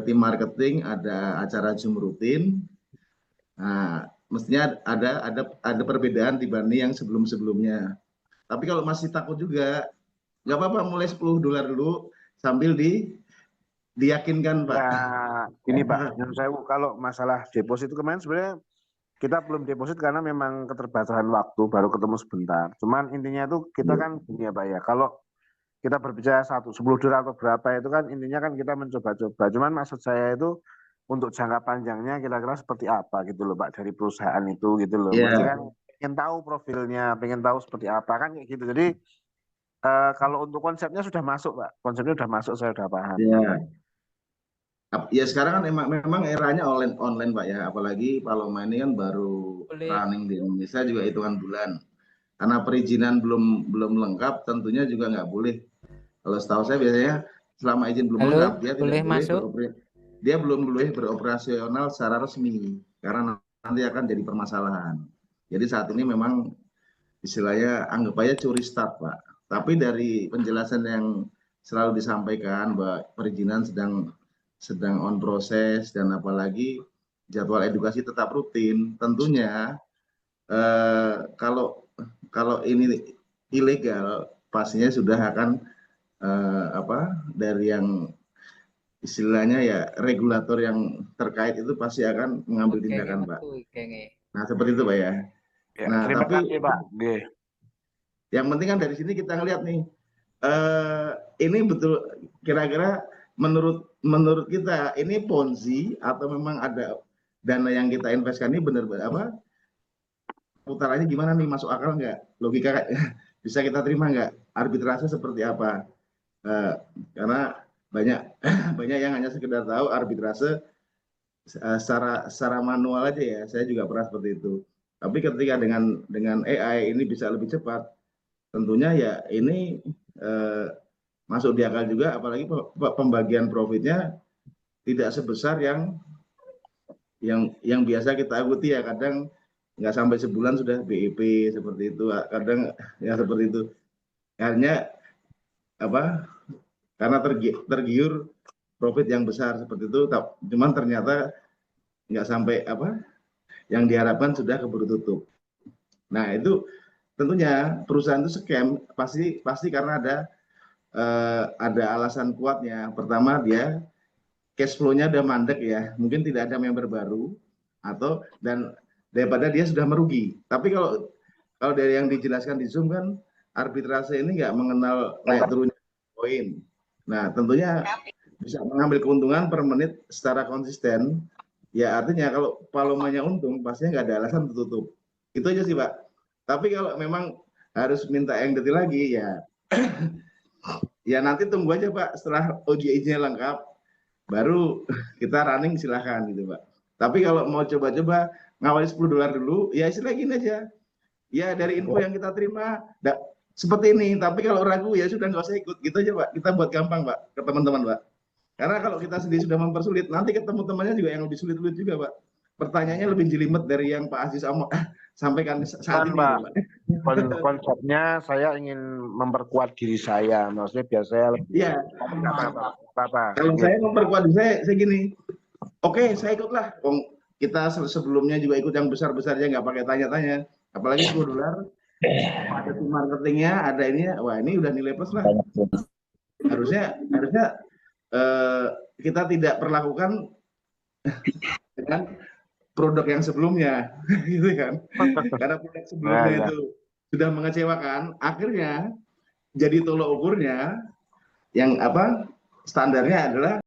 tim marketing, ada acara Zoom rutin. Nah, mestinya ada perbedaan dibanding yang sebelum-sebelumnya. Tapi kalau masih takut juga, nggak apa-apa, mulai $10 dulu sambil diyakinkan Pak. Nah, ini Pak, yang saya kalau masalah deposit itu kemarin sebenarnya kita belum deposit karena memang keterbatasan waktu, baru ketemu sebentar. Cuman intinya itu kita kan gini ya Pak ya, kalau kita berbicara $10 atau berapa itu kan intinya kan kita mencoba-coba. Cuman maksud saya itu untuk jangka panjangnya kira-kira seperti apa gitu loh Pak, dari perusahaan itu gitu loh. Yeah. Maksudnya kan pengen tahu profilnya, pengen tahu seperti apa kan kayak gitu. Jadi kalau untuk konsepnya sudah masuk Pak, konsepnya sudah masuk, saya sudah paham. Yeah. Ya sekarang kan memang eranya online Pak ya, apalagi Paloma ini kan baru running di Indonesia juga hitungan bulan. Karena perizinan belum lengkap, tentunya juga nggak boleh. Kalau setahu saya biasanya selama izin belum lengkap dia belum boleh beroperasional secara resmi, karena nanti akan jadi permasalahan. Jadi saat ini memang istilahnya anggap aja curi start Pak. Tapi dari penjelasan yang selalu disampaikan bahwa perizinan sedang on proses, dan apalagi jadwal edukasi tetap rutin, tentunya kalau ini ilegal pastinya sudah akan dari yang istilahnya ya regulator yang terkait itu pasti akan mengambil tindakan Pak. Nah seperti itu Pak ya. Nah terima kasih Pak. Yang penting kan dari sini kita ngelihat nih, ini betul kira-kira menurut kita ini ponzi atau memang ada dana yang kita investkan ini benar-benar putarannya gimana nih, masuk akal nggak? Logika bisa kita terima nggak? Arbitrase seperti apa? Karena banyak banyak yang hanya sekedar tahu arbitrase secara manual aja ya. Saya juga pernah seperti itu. Tapi ketika dengan AI ini bisa lebih cepat, tentunya ya ini masuk di akal juga, apalagi pembagian profitnya tidak sebesar yang biasa kita ikuti ya. Kadang nggak sampai sebulan sudah BEP seperti itu, kadang ya seperti itu. Hanya apa? Karena tergiur profit yang besar seperti itu, cuman ternyata nggak sampai apa yang diharapkan sudah keburu tutup. Nah itu tentunya perusahaan itu scam pasti karena ada alasan kuatnya. Pertama, dia cash flow-nya udah mandek ya, mungkin tidak ada member baru, dan daripada dia sudah merugi. Tapi kalau dari yang dijelaskan di Zoom kan, arbitrase ini nggak mengenal naik turunnya poin. Nah tentunya bisa mengambil keuntungan per menit secara konsisten. Ya artinya kalau Palomanya untung, pastinya nggak ada alasan untuk tutup. Itu aja sih Pak. Tapi kalau memang harus minta yang detail lagi ya, ya nanti tunggu aja Pak, setelah OJI-nya lengkap, baru kita running silahkan gitu Pak. Tapi kalau mau coba-coba ngawali $10 dulu, ya istilah gini aja. Ya dari info yang kita terima, seperti ini. Tapi kalau ragu ya sudah nggak usah ikut. Gitu aja Pak. Kita buat gampang Pak ke teman-teman Pak. Karena kalau kita sendiri sudah mempersulit, nanti ketemu temannya juga yang lebih sulit-sulit juga Pak. Pertanyaannya lebih jelimet dari yang Pak Aziz sampaikan saat ini Pak. Pak. Konsepnya saya ingin memperkuat diri saya, maksudnya biar saya lebih. Iya. Apa. Kalau saya memperkuat diri saya gini. Oke, saya ikutlah. Kita sebelumnya juga ikut yang besar-besarnya nggak pakai tanya-tanya. Apalagi $10. Ada tim marketingnya, ada ini. Wah ini udah nilai plus lah. Harusnya kita tidak perlakukan dengan produk yang sebelumnya, gitu kan? Karena produk sebelumnya itu sudah mengecewakan, akhirnya jadi tolok ukurnya yang standarnya adalah